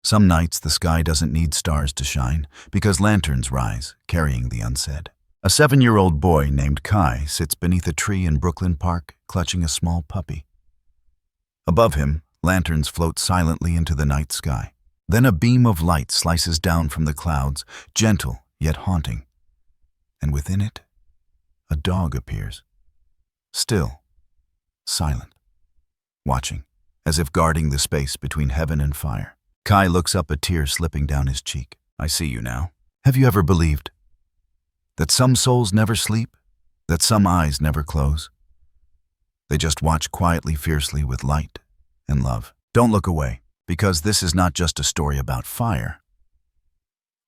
Some nights the sky doesn't need stars to shine because lanterns rise, carrying the unsaid. A 7-year-old boy named Kai sits beneath a tree in Brooklyn Park, clutching a small puppy. Above him, lanterns float silently into the night sky. Then a beam of light slices down from the clouds, gentle yet haunting. And within it, a dog appears. Still, silent, watching, as if guarding the space between heaven and fire. Kai looks up, a tear slipping down his cheek. I see you now. Have you ever believed that some souls never sleep, that some eyes never close? They just watch quietly, fiercely, with light and love. Don't look away, because this is not just a story about fire.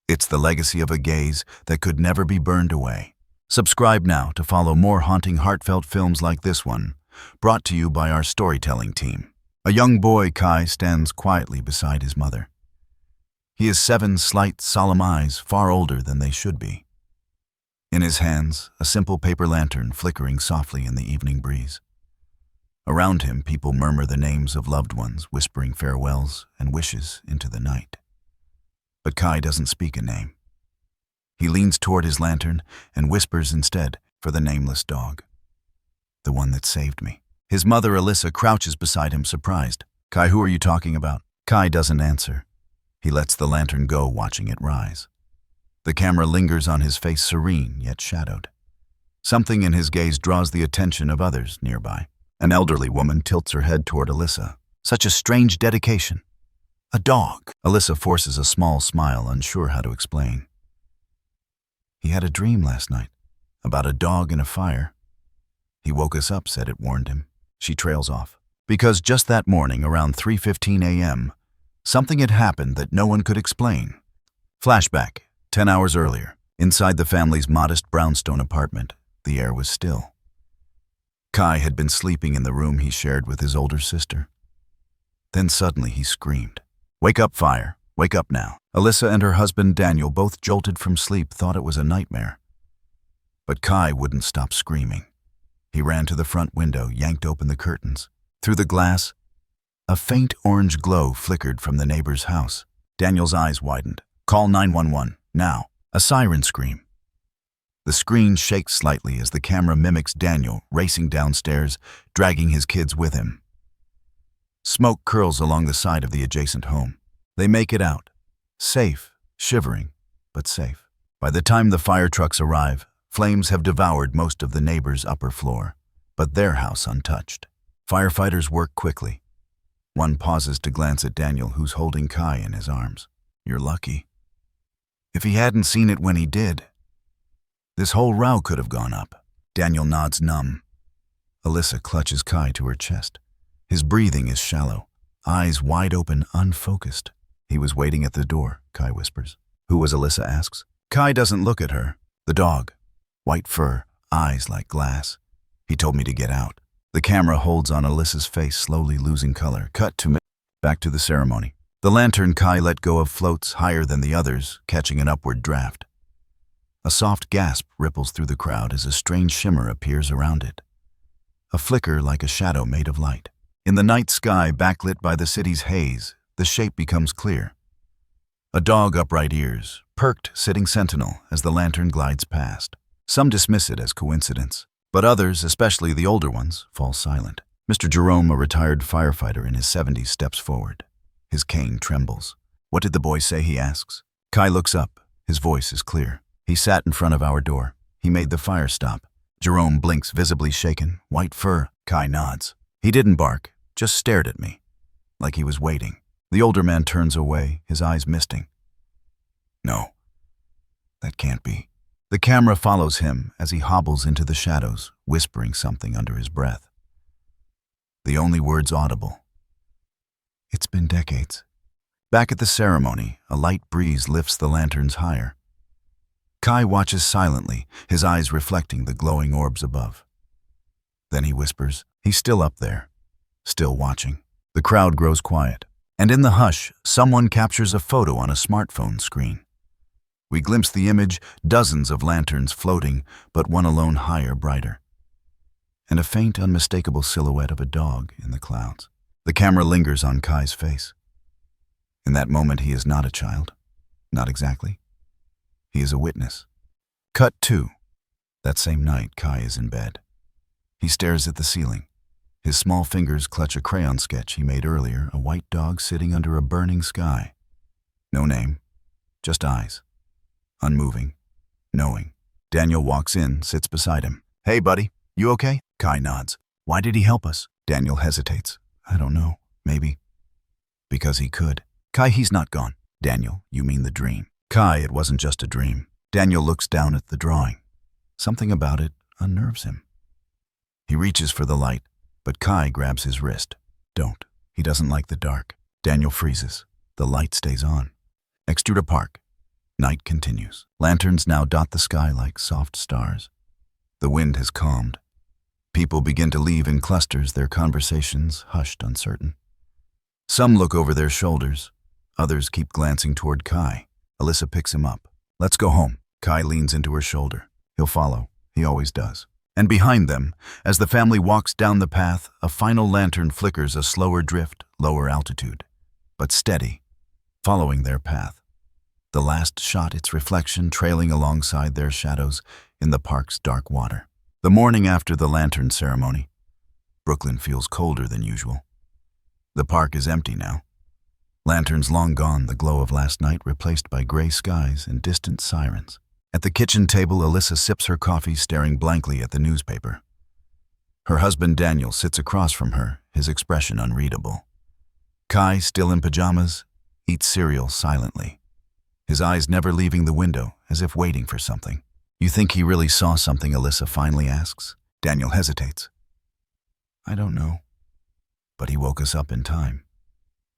It's the legacy of a gaze that could never be burned away. Subscribe now to follow more haunting, heartfelt films like this one, brought to you by our storytelling team. A young boy, Kai, stands quietly beside his mother. He has 7 slight, solemn eyes, far older than they should be. In his hands, a simple paper lantern flickering softly in the evening breeze. Around him, people murmur the names of loved ones, whispering farewells and wishes into the night. But Kai doesn't speak a name. He leans toward his lantern and whispers instead, for the nameless dog. The one that saved me. His mother, Alyssa, crouches beside him, surprised. Kai, who are you talking about? Kai doesn't answer. He lets the lantern go, watching it rise. The camera lingers on his face, serene yet shadowed. Something in his gaze draws the attention of others nearby. An elderly woman tilts her head toward Alyssa. Such a strange dedication. A dog. Alyssa forces a small smile, unsure how to explain. He had a dream last night about a dog and a fire. He woke us up, said it warned him. She trails off. Because just that morning, around 3:15 a.m., something had happened that no one could explain. Flashback, 10 hours earlier. Inside the family's modest brownstone apartment, the air was still. Kai had been sleeping in the room he shared with his older sister. Then suddenly he screamed, "Wake up, fire! Wake up now!" Alyssa and her husband Daniel, both jolted from sleep, thought it was a nightmare. But Kai wouldn't stop screaming. He ran to the front window, yanked open the curtains. Through the glass, a faint orange glow flickered from the neighbor's house. Daniel's eyes widened. "Call 911, now." A siren scream. The screen shakes slightly as the camera mimics Daniel racing downstairs, dragging his kids with him. Smoke curls along the side of the adjacent home. They make it out. Safe, shivering, but safe. By the time the fire trucks arrive, flames have devoured most of the neighbor's upper floor, but their house untouched. Firefighters work quickly. One pauses to glance at Daniel, who's holding Kai in his arms. "You're lucky. If he hadn't seen it when he did, this whole row could have gone up." Daniel nods, numb. Alyssa clutches Kai to her chest. His breathing is shallow, eyes wide open, unfocused. "He was waiting at the door," Kai whispers. "Who was?" Alyssa asks. Kai doesn't look at her. "The dog. White fur, eyes like glass. He told me to get out." The camera holds on Alyssa's face, slowly losing color. Cut to back to the ceremony. The lantern Kai let go of floats higher than the others, catching an upward draft. A soft gasp ripples through the crowd as a strange shimmer appears around it. A flicker like a shadow made of light. In the night sky, backlit by the city's haze, the shape becomes clear. A dog, upright ears, perked, sitting sentinel as the lantern glides past. Some dismiss it as coincidence, but others, especially the older ones, fall silent. Mr. Jerome, a retired firefighter in his 70s, steps forward. His cane trembles. "What did the boy say?" he asks. Kai looks up. His voice is clear. "He sat in front of our door. He made the fire stop." Jerome blinks, visibly shaken. "White fur." Kai nods. "He didn't bark, just stared at me, like he was waiting." The older man turns away, his eyes misting. "No, that can't be." The camera follows him as he hobbles into the shadows, whispering something under his breath. The only words audible: "It's been decades." Back at the ceremony, a light breeze lifts the lanterns higher. Kai watches silently, his eyes reflecting the glowing orbs above. Then he whispers, "He's still up there, still watching." The crowd grows quiet, and in the hush, someone captures a photo on a smartphone screen. We glimpse the image, dozens of lanterns floating, but one alone higher, brighter. And a faint, unmistakable silhouette of a dog in the clouds. The camera lingers on Kai's face. In that moment, he is not a child. Not exactly. He is a witness. Cut 2. That same night, Kai is in bed. He stares at the ceiling. His small fingers clutch a crayon sketch he made earlier, a white dog sitting under a burning sky. No name, just eyes. Unmoving, knowing. Daniel walks in, sits beside him. "Hey, buddy, you okay?" Kai nods. "Why did he help us?" Daniel hesitates. "I don't know. Maybe. Because he could." "Kai, he's not gone." "Daniel, you mean the dream." "Kai, it wasn't just a dream." Daniel looks down at the drawing. Something about it unnerves him. He reaches for the light, but Kai grabs his wrist. "Don't." He doesn't like the dark. Daniel freezes. The light stays on. Extruder Park. Night continues. Lanterns now dot the sky like soft stars. The wind has calmed. People begin to leave in clusters, their conversations hushed, uncertain. Some look over their shoulders. Others keep glancing toward Kai. Alyssa picks him up. "Let's go home." Kai leans into her shoulder. He'll follow. He always does. And behind them, as the family walks down the path, a final lantern flickers, a slower drift, lower altitude, but steady, following their path. The last shot, its reflection trailing alongside their shadows in the park's dark water. The morning after the lantern ceremony, Brooklyn feels colder than usual. The park is empty now. Lanterns long gone, the glow of last night replaced by gray skies and distant sirens. At the kitchen table, Alyssa sips her coffee, staring blankly at the newspaper. Her husband Daniel sits across from her, his expression unreadable. Kai, still in pajamas, eats cereal silently, his eyes never leaving the window, as if waiting for something. "You think he really saw something?" Alyssa finally asks. Daniel hesitates. "I don't know. But he woke us up in time.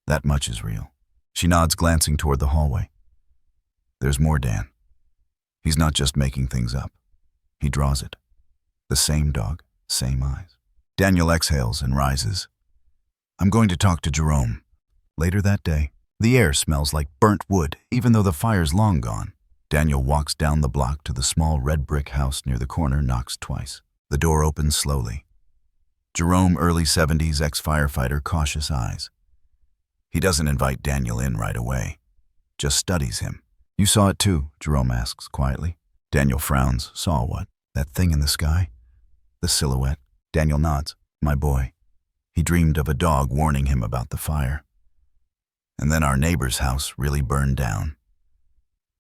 That much is real." She nods, glancing toward the hallway. "There's more, Dan. He's not just making things up. He draws it. The same dog, same eyes." Daniel exhales and rises. "I'm going to talk to Jerome." Later that day, the air smells like burnt wood, even though the fire's long gone. Daniel walks down the block to the small red brick house near the corner, knocks twice. The door opens slowly. Jerome, early 70s, ex-firefighter, cautious eyes. He doesn't invite Daniel in right away, just studies him. "You saw it too?" Jerome asks quietly. Daniel frowns. "Saw what?" "That thing in the sky? The silhouette?" Daniel nods. "My boy. He dreamed of a dog warning him about the fire. And then our neighbor's house really burned down.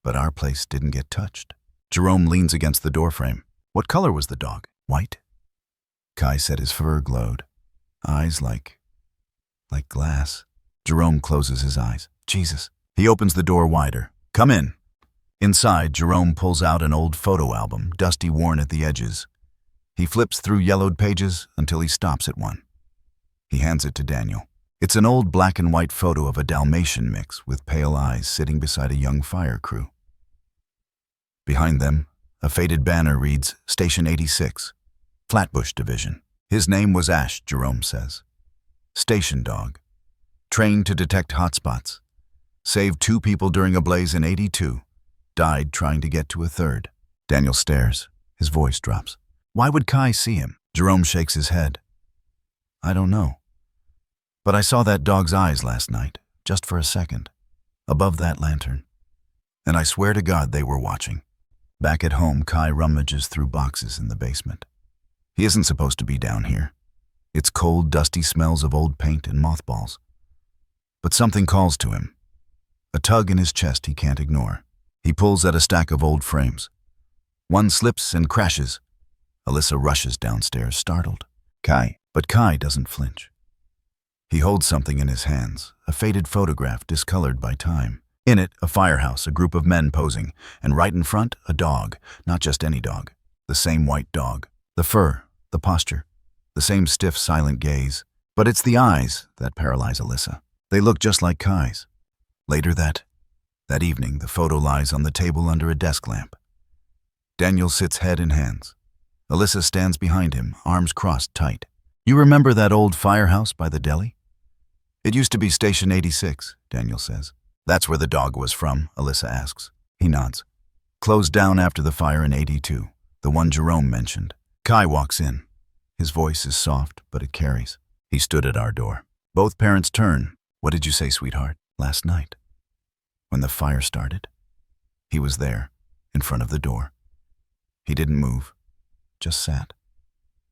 But our place didn't get touched." Jerome leans against the doorframe. "What color was the dog?" "White." Kai said his fur glowed. Eyes like glass. Jerome closes his eyes. "Jesus." He opens the door wider. "Come in." Inside, Jerome pulls out an old photo album, dusty, worn at the edges. He flips through yellowed pages until he stops at one. He hands it to Daniel. It's an old black and white photo of a Dalmatian mix with pale eyes sitting beside a young fire crew. Behind them, a faded banner reads, "Station 86, Flatbush Division." His name was Ash, Jerome says. Station dog. Trained to detect hotspots. Saved 2 people during a blaze in 82. Died trying to get to a third. Daniel stares. His voice drops. "Why would Kai see him?" Jerome shakes his head. "I don't know. But I saw that dog's eyes last night, just for a second, above that lantern. And I swear to God they were watching." Back at home, Kai rummages through boxes in the basement. He isn't supposed to be down here. It's cold, dusty smells of old paint and mothballs. But something calls to him. A tug in his chest he can't ignore. He pulls at a stack of old frames. One slips and crashes. Alyssa rushes downstairs, startled. "Kai." But Kai doesn't flinch. He holds something in his hands, a faded photograph discolored by time. In it, a firehouse, a group of men posing, and right in front, a dog. Not just any dog. The same white dog. The fur, the posture, the same stiff, silent gaze. But it's the eyes that paralyze Alyssa. They look just like Kai's. Later that evening, the photo lies on the table under a desk lamp. Daniel sits head in hands. Alyssa stands behind him, arms crossed tight. "You remember that old firehouse by the deli?" "It used to be Station 86, Daniel says. "That's where the dog was from?" Alyssa asks. He nods. "Closed down after the fire in 82, the one Jerome mentioned." Kai walks in. His voice is soft, but it carries. "He stood at our door." Both parents turn. "What did you say, sweetheart?" last night. When the fire started, he was there, in front of the door. He didn't move, just sat,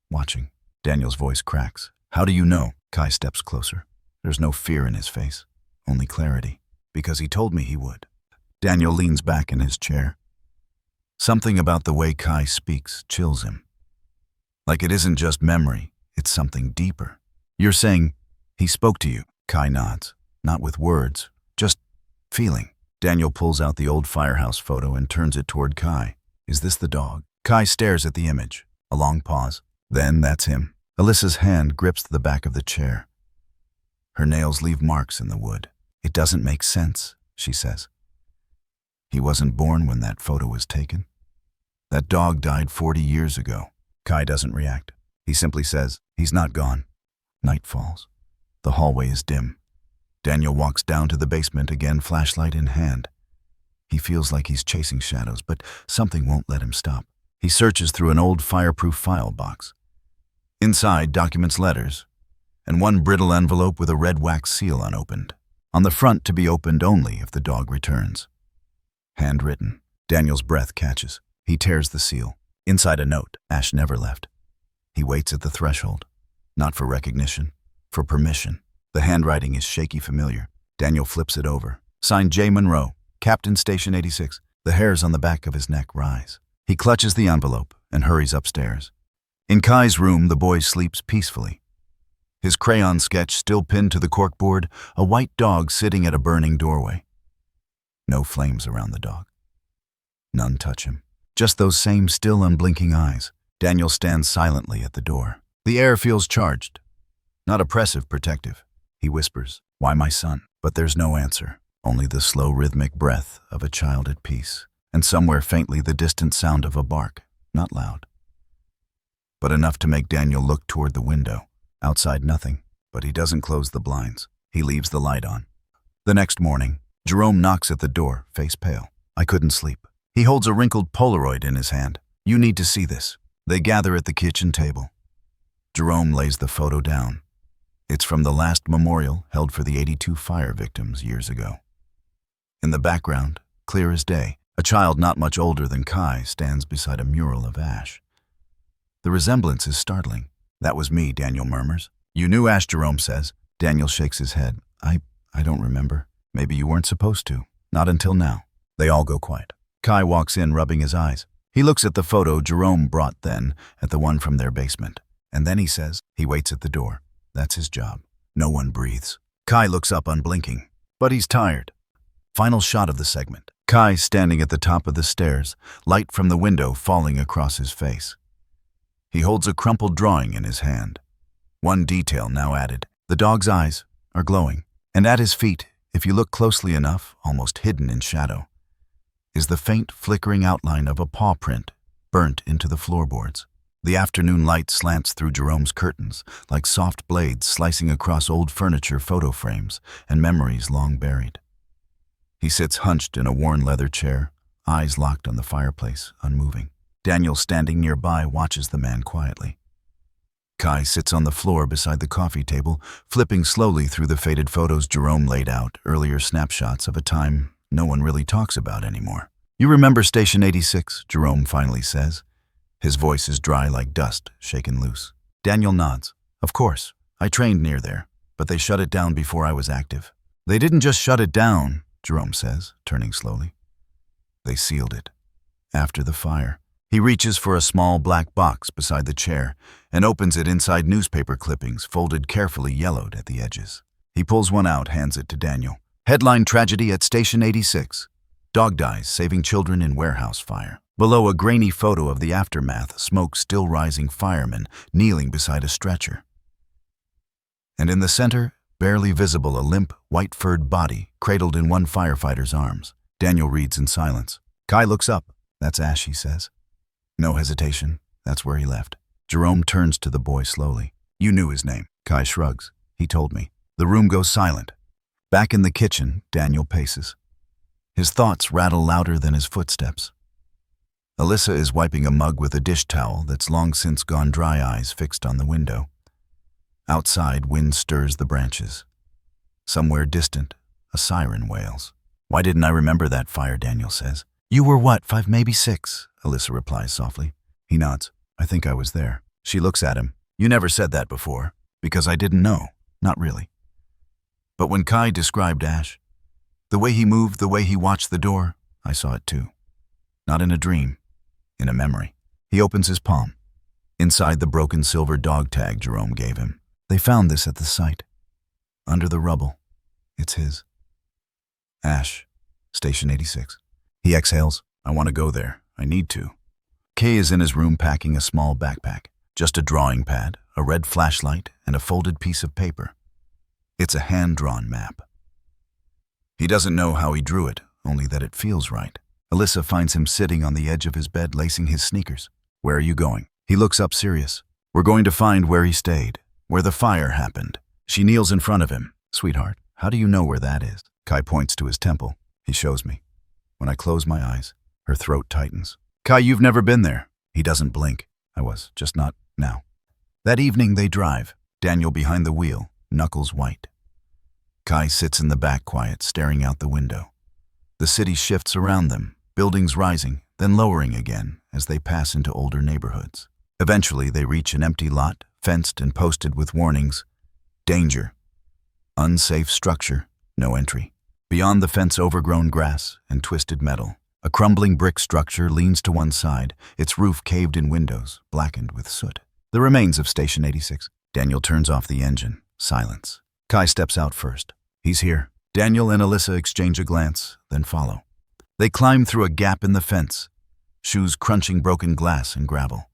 watching. Daniel's voice cracks. How do you know? Kai steps closer. There's no fear in his face, only clarity. Because he told me he would. Daniel leans back in his chair. Something about the way Kai speaks chills him. Like it isn't just memory, it's something deeper. You're saying he spoke to you? Kai nods. Not with words, just feeling. Daniel pulls out the old firehouse photo and turns it toward Kai. Is this the dog? Kai stares at the image. A long pause. Then that's him. Alyssa's hand grips the back of the chair. Her nails leave marks in the wood. It doesn't make sense, she says. He wasn't born when that photo was taken. That dog died 40 years ago. Kai doesn't react. He simply says, he's not gone. Night falls. The hallway is dim. Daniel walks down to the basement again, flashlight in hand. He feels like he's chasing shadows, but something won't let him stop. He searches through an old fireproof file box. Inside, documents, letters, and one brittle envelope with a red wax seal unopened. On the front, to be opened only if the dog returns. Handwritten. Daniel's breath catches. He tears the seal. Inside a note, Ash never left. He waits at the threshold. Not for recognition, for permission. The handwriting is shaky familiar. Daniel flips it over. Signed J. Monroe, Captain Station 86. The hairs on the back of his neck rise. He clutches the envelope and hurries upstairs. In Kai's room, the boy sleeps peacefully. His crayon sketch still pinned to the corkboard, a white dog sitting at a burning doorway. No flames around the dog. None touch him. Just those same still unblinking eyes. Daniel stands silently at the door. The air feels charged. Not oppressive, protective. He whispers, "Why my son?" But there's no answer. Only the slow rhythmic breath of a child at peace. And somewhere faintly the distant sound of a bark. Not loud, but enough to make Daniel look toward the window. Outside nothing, but he doesn't close the blinds. He leaves the light on. The next morning, Jerome knocks at the door, face pale. I couldn't sleep. He holds a wrinkled Polaroid in his hand. You need to see this. They gather at the kitchen table. Jerome lays the photo down. It's from the last memorial held for the 82 fire victims years ago. In the background, clear as day, a child not much older than Kai stands beside a mural of Ash. The resemblance is startling. That was me, Daniel murmurs. You knew Ash, Jerome says. Daniel shakes his head. I don't remember. Maybe you weren't supposed to. Not until now. They all go quiet. Kai walks in, rubbing his eyes. He looks at the photo Jerome brought then, at the one from their basement. And then he says, he waits at the door. That's his job. No one breathes. Kai looks up, unblinking. But he's tired. Final shot of the segment. Kai standing at the top of the stairs, light from the window falling across his face. He holds a crumpled drawing in his hand. One detail now added. The dog's eyes are glowing. And at his feet, if you look closely enough, almost hidden in shadow, is the faint flickering outline of a paw print burnt into the floorboards. The afternoon light slants through Jerome's curtains, like soft blades slicing across old furniture, photo frames, and memories long buried. He sits hunched in a worn leather chair, eyes locked on the fireplace, unmoving. Daniel, standing nearby, watches the man quietly. Kai sits on the floor beside the coffee table, flipping slowly through the faded photos Jerome laid out, earlier snapshots of a time no one really talks about anymore. You remember Station 86, Jerome finally says. His voice is dry like dust, shaken loose. Daniel nods. Of course. I trained near there, but they shut it down before I was active. They didn't just shut it down, Jerome says, turning slowly. They sealed it. After the fire. He reaches for a small black box beside the chair and opens it inside newspaper clippings, folded carefully, yellowed at the edges. He pulls one out, hands it to Daniel. Headline: Tragedy at Station 86. Dog dies, saving children in warehouse fire. Below, a grainy photo of the aftermath, smoke still rising, firemen kneeling beside a stretcher. And in the center, barely visible, a limp, white-furred body cradled in one firefighter's arms. Daniel reads in silence. Kai looks up. That's Ash, he says. No hesitation. That's where he left. Jerome turns to the boy slowly. You knew his name. Kai shrugs. He told me. The room goes silent. Back in the kitchen, Daniel paces. His thoughts rattle louder than his footsteps. Alyssa is wiping a mug with a dish towel that's long since gone dry, eyes fixed on the window. Outside, wind stirs the branches. Somewhere distant, A siren wails. Why didn't I remember that fire, Daniel says. You were what, 5, maybe 6? Alyssa replies softly. He nods. I think I was there. She looks at him. You never said that before. Because I didn't know. Not really. But when Kai described Ash, the way he moved, the way he watched the door, I saw it too. Not in a dream. In a memory. He opens his palm. Inside the broken silver dog tag Jerome gave him. They found this at the site. Under the rubble. It's his. Ash. Station 86. He exhales. I want to go there. I need to. Kay is in his room packing a small backpack. Just a drawing pad, a red flashlight, and a folded piece of paper. It's a hand-drawn map. He doesn't know how he drew it, only that it feels right. Alyssa finds him sitting on the edge of his bed lacing his sneakers. Where are you going? He looks up serious. We're going to find where he stayed, where the fire happened. She kneels in front of him. Sweetheart, how do you know where that is? Kai points to his temple. He shows me. When I close my eyes, her throat tightens. Kai, you've never been there. He doesn't blink. I was, just not now. That evening they drive, Daniel behind the wheel, knuckles white. Kai sits in the back quiet, staring out the window. The city shifts around them, buildings rising, then lowering again as they pass into older neighborhoods. Eventually they reach an empty lot, fenced and posted with warnings. Danger. Unsafe structure, no entry. Beyond the fence, overgrown grass and twisted metal. A crumbling brick structure leans to one side, its roof caved in windows, blackened with soot. The remains of Station 86. Daniel turns off the engine. Silence. Kai steps out first. He's here. Daniel and Alyssa exchange a glance, then follow. They climb through a gap in the fence, shoes crunching broken glass and gravel.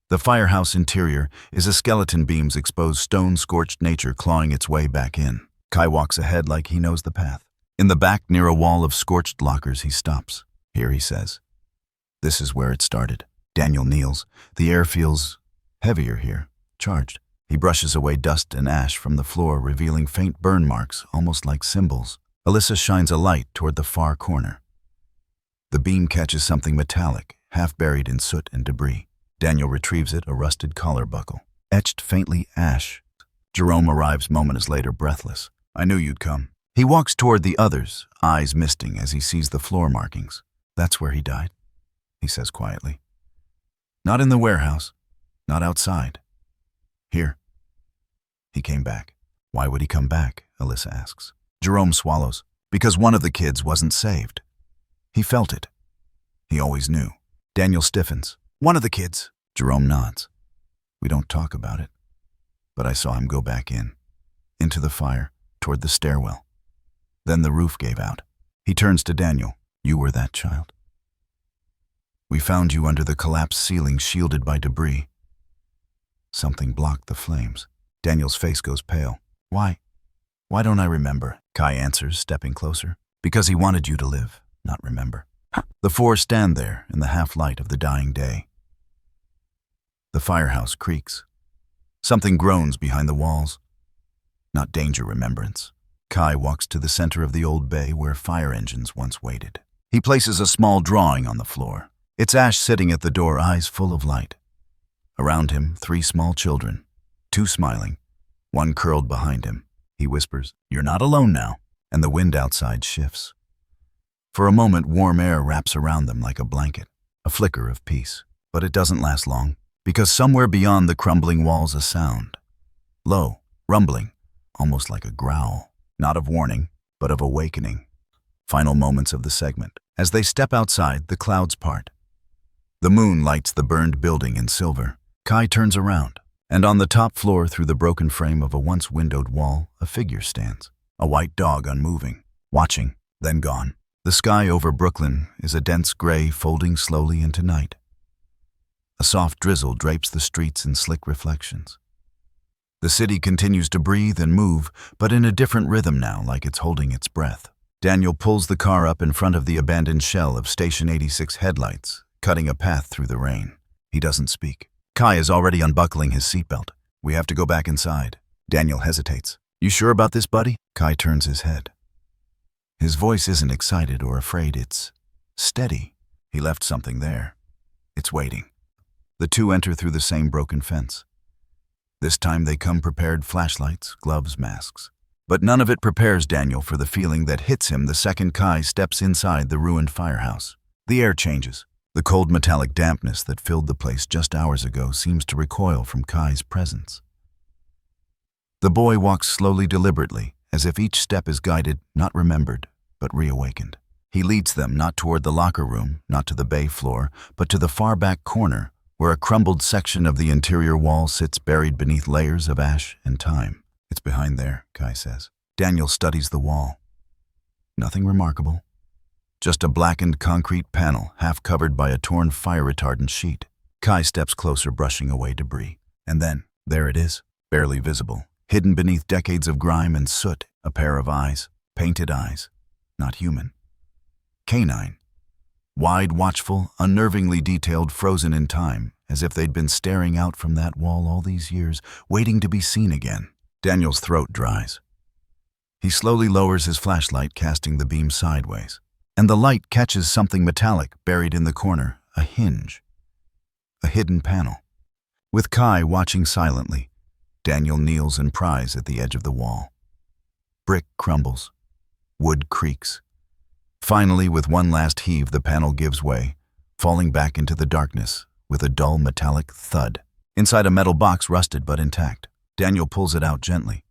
The firehouse interior is a skeleton beam's exposed stone-scorched nature clawing its way back in. Kai walks ahead like he knows the path. In the back, near a wall of scorched lockers, he stops. Here, he says. This is where it started. Daniel kneels. The air feels heavier here, charged. He brushes away dust and ash from the floor, revealing faint burn marks, almost like symbols. Alyssa shines a light toward the far corner. The beam catches something metallic, half buried in soot and debris. Daniel retrieves it, a rusted collar buckle. Etched faintly ash. Jerome arrives moments later, breathless. I knew you'd come. He walks toward the others, eyes misting as he sees the floor markings. That's where he died, he says quietly. Not in the warehouse, not outside. Here. He came back. Why would he come back? Alyssa asks. Jerome swallows. Because one of the kids wasn't saved. He felt it. He always knew. Daniel stiffens. One of the kids. Jerome nods. We don't talk about it. But I saw him go back in. Into the fire, toward the stairwell. Then the roof gave out. He turns to Daniel. You were that child. We found you under the collapsed ceiling, shielded by debris. Something blocked the flames. Daniel's face goes pale. Why? Why don't I remember? Kai answers, stepping closer. Because he wanted you to live, not remember. The four stand there in the half-light of the dying day. The firehouse creaks. Something groans behind the walls. Not danger, remembrance. Kai walks to the center of the old bay where fire engines once waited. He places a small drawing on the floor. It's Ash sitting at the door, eyes full of light. Around him, 3 small children, 2 smiling, 1 curled behind him. He whispers, "You're not alone now," and the wind outside shifts. For a moment, warm air wraps around them like a blanket, a flicker of peace. But it doesn't last long, because somewhere beyond the crumbling walls a sound. Low, rumbling, almost like a growl. Not of warning, but of awakening. Final moments of the segment. As they step outside, the clouds part. The moon lights the burned building in silver. Kai turns around, and on the top floor, through the broken frame of a once windowed wall, a figure stands. A white dog, unmoving, watching, then gone. The sky over Brooklyn is a dense gray, folding slowly into night. A soft drizzle drapes the streets in slick reflections. The city continues to breathe and move, but in a different rhythm now, like it's holding its breath. Daniel pulls the car up in front of the abandoned shell of Station 86 headlights, cutting a path through the rain. He doesn't speak. Kai is already unbuckling his seatbelt. We have to go back inside. Daniel hesitates. You sure about this, buddy? Kai turns his head. His voice isn't excited or afraid, it's steady. He left something there. It's waiting. The two enter through the same broken fence. This time they come prepared, flashlights, gloves, masks. But none of it prepares Daniel for the feeling that hits him the second Kai steps inside the ruined firehouse. The air changes. The cold metallic dampness that filled the place just hours ago seems to recoil from Kai's presence. The boy walks slowly, deliberately, as if each step is guided, not remembered, but reawakened. He leads them not toward the locker room, not to the bay floor, but to the far back corner, where a crumbled section of the interior wall sits buried beneath layers of ash and time. It's behind there, Kai says. Daniel studies the wall. Nothing remarkable. Just a blackened concrete panel, half covered by a torn fire-retardant sheet. Kai steps closer, brushing away debris. And then, there it is, barely visible, hidden beneath decades of grime and soot, a pair of eyes, painted eyes, not human. Canine. Wide, watchful, unnervingly detailed, frozen in time, as if they'd been staring out from that wall all these years, waiting to be seen again. Daniel's throat dries. He slowly lowers his flashlight, casting the beam sideways. And the light catches something metallic buried in the corner, a hinge. A hidden panel. With Kai watching silently, Daniel kneels and pries at the edge of the wall. Brick crumbles. Wood creaks. Finally, with one last heave, the panel gives way, falling back into the darkness with a dull metallic thud. Inside a metal box, rusted but intact. Daniel pulls it out gently.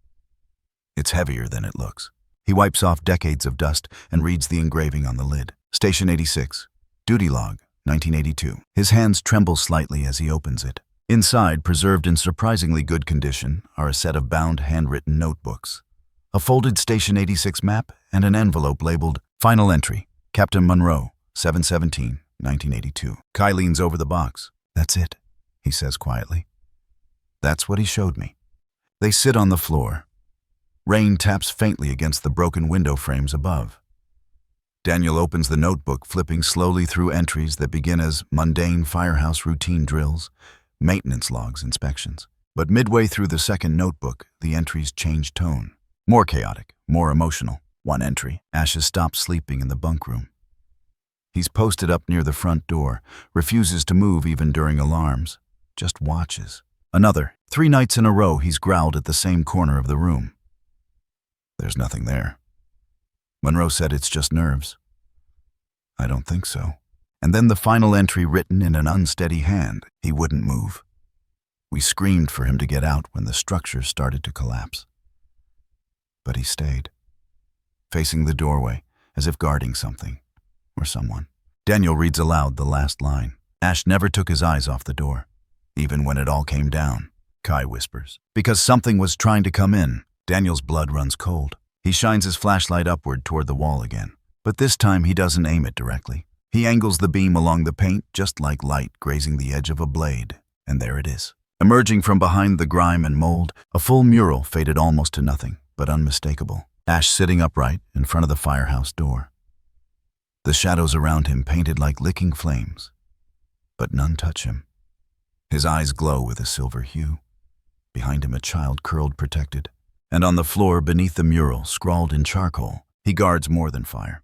It's heavier than it looks. He wipes off decades of dust and reads the engraving on the lid. Station 86. Duty log, 1982. His hands tremble slightly as he opens it. Inside, preserved in surprisingly good condition, are a set of bound handwritten notebooks, a folded Station 86 map, and an envelope labeled Final Entry, Captain Monroe, 7/17, 1982. Kai leans over the box. That's it, he says quietly. That's what he showed me. They sit on the floor. Rain taps faintly against the broken window frames above. Daniel opens the notebook, flipping slowly through entries that begin as mundane firehouse routine drills, maintenance logs, inspections. But midway through the second notebook, the entries change tone. More chaotic, more emotional. One entry: Ash has stopped sleeping in the bunk room. He's posted up near the front door, refuses to move even during alarms, just watches. Another: 3 nights in a row he's growled at the same corner of the room. There's nothing there. Monroe said it's just nerves. I don't think so. And then the final entry, written in an unsteady hand: he wouldn't move. We screamed for him to get out when the structure started to collapse. But he stayed, facing the doorway, as if guarding something or someone. Daniel reads aloud the last line. Ash never took his eyes off the door, even when it all came down. Kai whispers. Because something was trying to come in. Daniel's blood runs cold. He shines his flashlight upward toward the wall again. But this time he doesn't aim it directly. He angles the beam along the paint, just like light grazing the edge of a blade. And there it is. Emerging from behind the grime and mold, a full mural faded almost to nothing, but unmistakable. Ash sitting upright in front of the firehouse door. The shadows around him painted like licking flames, but none touch him. His eyes glow with a silver hue. Behind him, a child curled protected. And on the floor beneath the mural, scrawled in charcoal, he guards more than fire.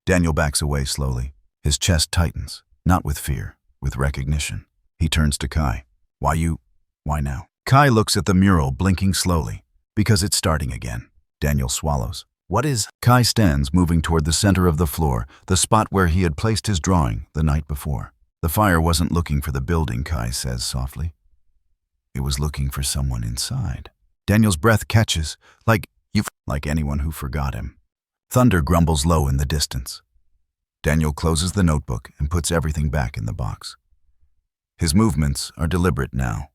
Daniel backs away slowly. His chest tightens, not with fear, with recognition. He turns to Kai. Why now? Kai looks at the mural, blinking slowly. Because it's starting again. Daniel swallows. What is? Kai stands, moving toward the center of the floor, the spot where he had placed his drawing the night before. The fire wasn't looking for the building, Kai says softly. It was looking for someone inside. Daniel's breath catches, like anyone who forgot him. Thunder grumbles low in the distance. Daniel closes the notebook and puts everything back in the box. His movements are deliberate now,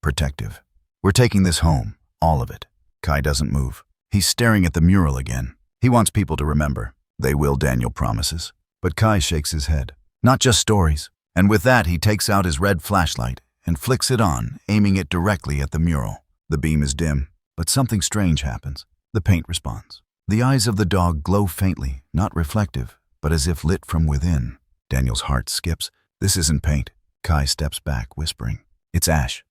protective. We're taking this home, all of it. Kai doesn't move. He's staring at the mural again. He wants people to remember. They will, Daniel promises. But Kai shakes his head. Not just stories. And with that, he takes out his red flashlight and flicks it on, aiming it directly at the mural. The beam is dim, but something strange happens. The paint responds. The eyes of the dog glow faintly, not reflective, but as if lit from within. Daniel's heart skips. This isn't paint. Kai steps back, whispering. It's ash.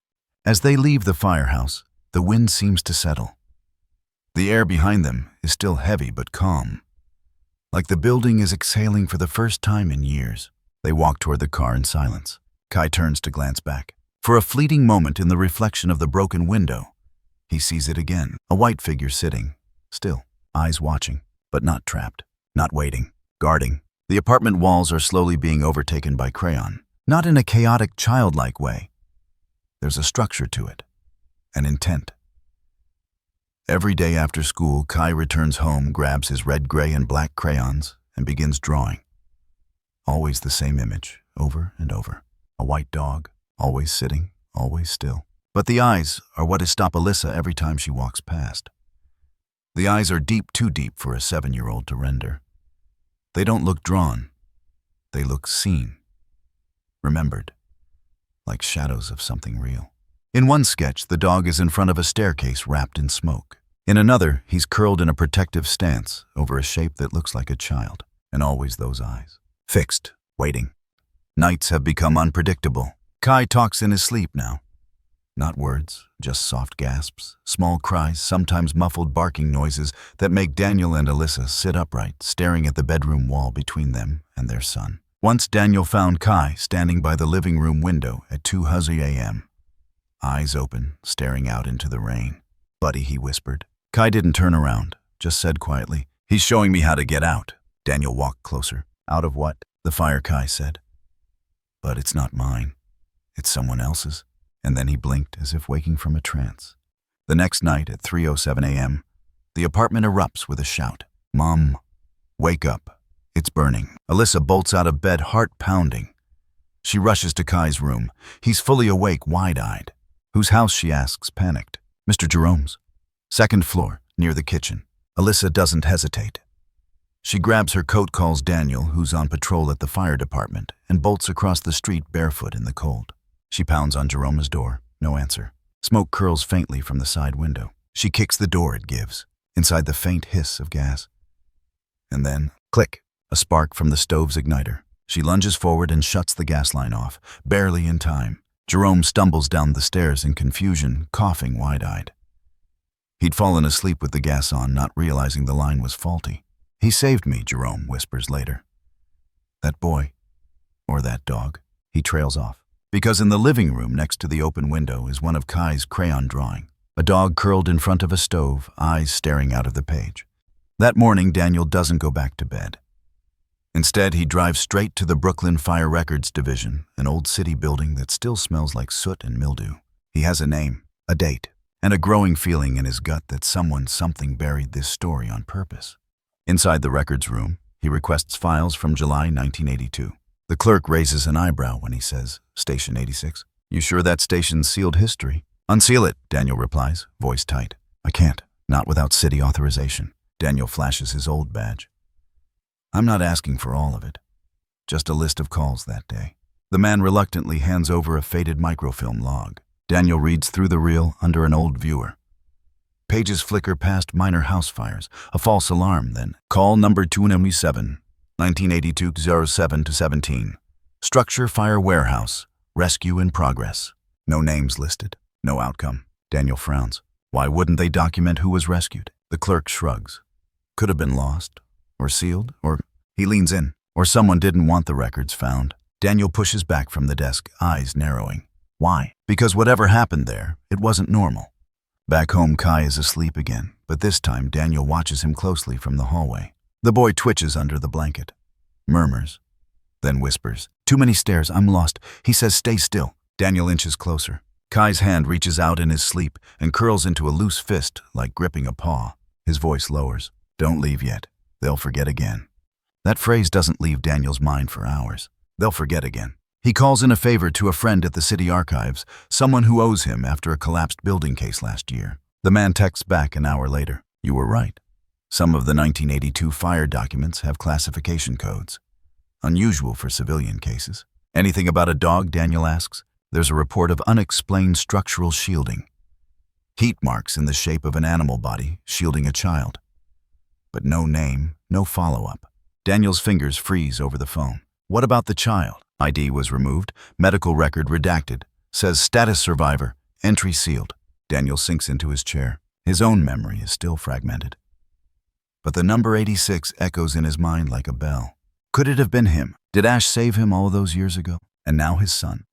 As they leave the firehouse, the wind seems to settle. The air behind them is still heavy but calm, like the building is exhaling for the first time in years. They walk toward the car in silence. Kai turns to glance back. For a fleeting moment in the reflection of the broken window, he sees it again, a white figure sitting, still, eyes watching, but not trapped, not waiting, guarding. The apartment walls are slowly being overtaken by crayon, not in a chaotic, childlike way. There's a structure to it, an intent. Every day after school, Kai returns home, grabs his red, gray, and black crayons, and begins drawing. Always the same image, over and over. A white dog, always sitting, always still. But the eyes are what stop Alyssa every time she walks past. The eyes are deep, too deep for a 7-year-old to render. They don't look drawn. They look seen, remembered, like shadows of something real. In one sketch, the dog is in front of a staircase wrapped in smoke. In another, he's curled in a protective stance over a shape that looks like a child. And always those eyes. Fixed, waiting. Nights have become unpredictable. Kai talks in his sleep now. Not words, just soft gasps, small cries, sometimes muffled barking noises that make Daniel and Alyssa sit upright, staring at the bedroom wall between them and their son. Once Daniel found Kai standing by the living room window at 2:00 a.m. Eyes open, staring out into the rain. "Buddy," he whispered. Kai didn't turn around, just said quietly, "He's showing me how to get out." Daniel walked closer. "Out of what?" "The fire," Kai said. "But it's not mine. It's someone else's." And then he blinked as if waking from a trance. The next night at 3:07 a.m., the apartment erupts with a shout. "Mom, wake up. It's burning." Alyssa bolts out of bed, heart pounding. She rushes to Kai's room. He's fully awake, wide-eyed. "Whose house?" she asks, panicked. "Mr. Jerome's. 2nd floor, near the kitchen." Alyssa doesn't hesitate. She grabs her coat, calls Daniel, who's on patrol at the fire department, and bolts across the street barefoot in the cold. She pounds on Jerome's door. No answer. Smoke curls faintly from the side window. She kicks the door, it gives, inside the faint hiss of gas. And then, click, a spark from the stove's igniter. She lunges forward and shuts the gas line off, barely in time. Jerome stumbles down the stairs in confusion, coughing wide-eyed. He'd fallen asleep with the gas on, not realizing the line was faulty. "He saved me," Jerome whispers later. "That boy, or that dog," he trails off. Because in the living room next to the open window is one of Kai's crayon drawing. A dog curled in front of a stove, eyes staring out of the page. That morning, Daniel doesn't go back to bed. Instead, he drives straight to the Brooklyn Fire Records Division, an old city building that still smells like soot and mildew. He has a name, a date, and a growing feeling in his gut that something buried this story on purpose. Inside the records room, he requests files from July 1982. The clerk raises an eyebrow when he says, "Station 86. You sure that station's sealed history?" "Unseal it," Daniel replies, voice tight. "I can't, not without city authorization." Daniel flashes his old badge. "I'm not asking for all of it. Just a list of calls that day." The man reluctantly hands over a faded microfilm log. Daniel reads through the reel under an old viewer. Pages flicker past minor house fires, a false alarm, then call number 297, 1982 07-17. Structure fire warehouse, rescue in progress. No names listed, no outcome. Daniel frowns. Why wouldn't they document who was rescued? The clerk shrugs. Could have been lost, or sealed, or he leans in, or someone didn't want the records found. Daniel pushes back from the desk, eyes narrowing. Why? Because whatever happened there, it wasn't normal. Back home, Kai is asleep again, but this time Daniel watches him closely from the hallway. The boy twitches under the blanket, murmurs, then whispers, "Too many stairs, I'm lost." He says, "Stay still." Daniel inches closer. Kai's hand reaches out in his sleep and curls into a loose fist like gripping a paw. His voice lowers. "Don't leave yet. They'll forget again." That phrase doesn't leave Daniel's mind for hours. They'll forget again. He calls in a favor to a friend at the city archives, someone who owes him after a collapsed building case last year. The man texts back an hour later. "You were right. Some of the 1982 fire documents have classification codes. Unusual for civilian cases." "Anything about a dog?" Daniel asks. There's a report of unexplained structural shielding. Heat marks in the shape of an animal body shielding a child. But no name, no follow-up. Daniel's fingers freeze over the phone. "What about the child?" ID was removed, medical record redacted. Says status survivor, entry sealed. Daniel sinks into his chair. His own memory is still fragmented. But the number 86 echoes in his mind like a bell. Could it have been him? Did Ash save him all those years ago? And now his son.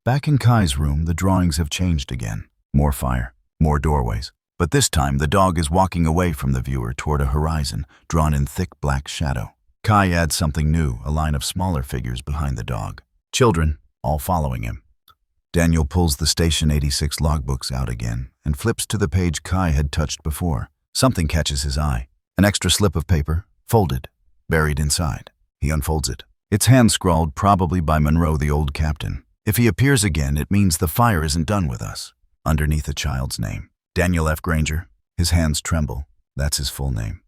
Back in Kai's room, the drawings have changed again. More fire, more doorways, But this time, the dog is walking away from the viewer toward a horizon drawn in thick black shadow. Kai adds something new, a line of smaller figures behind the dog. Children, all following him. Daniel pulls the Station 86 logbooks out again and flips to the page Kai had touched before. Something catches his eye. An extra slip of paper, folded, buried inside. He unfolds it. It's hand-scrawled, probably by Monroe, the old captain. If he appears again, it means the fire isn't done with us. Underneath a child's name. Daniel F. Granger. His hands tremble. That's his full name.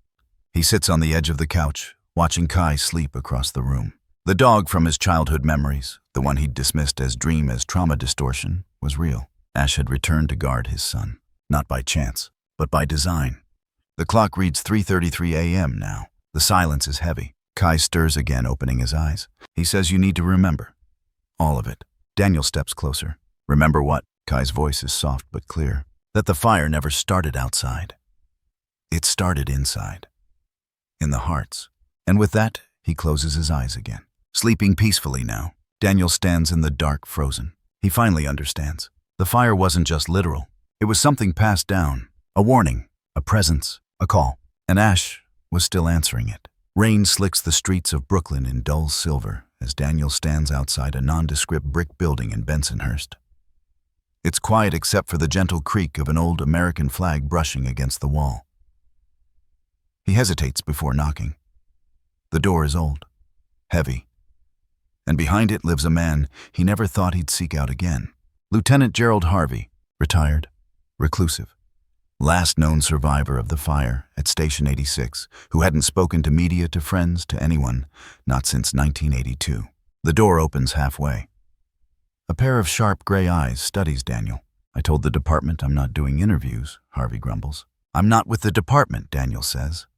He sits on the edge of the couch, watching Kai sleep across the room. The dog from his childhood memories, the one he'd dismissed as dream as trauma distortion, was real. Ash had returned to guard his son. Not by chance, but by design. The clock reads 3:33 a.m. now. The silence is heavy. Kai stirs again, opening his eyes. He says, "You need to remember. All of it." Daniel steps closer. "Remember what?" Kai's voice is soft but clear. "That the fire never started outside. It started inside. In the hearts." And with that, he closes his eyes again. Sleeping peacefully now, Daniel stands in the dark, frozen. He finally understands. The fire wasn't just literal. It was something passed down. A warning, a presence, a call. And Ash was still answering it. Rain slicks the streets of Brooklyn in dull silver as Daniel stands outside a nondescript brick building in Bensonhurst. It's quiet except for the gentle creak of an old American flag brushing against the wall. He hesitates before knocking. The door is old, heavy, and behind it lives a man he never thought he'd seek out again. Lieutenant Gerald Harvey, retired, reclusive, last known survivor of the fire at Station 86, who hadn't spoken to media, to friends, to anyone, not since 1982. The door opens halfway. A pair of sharp gray eyes studies Daniel. "I told the department I'm not doing interviews," Harvey grumbles. "I'm not with the department," Daniel says.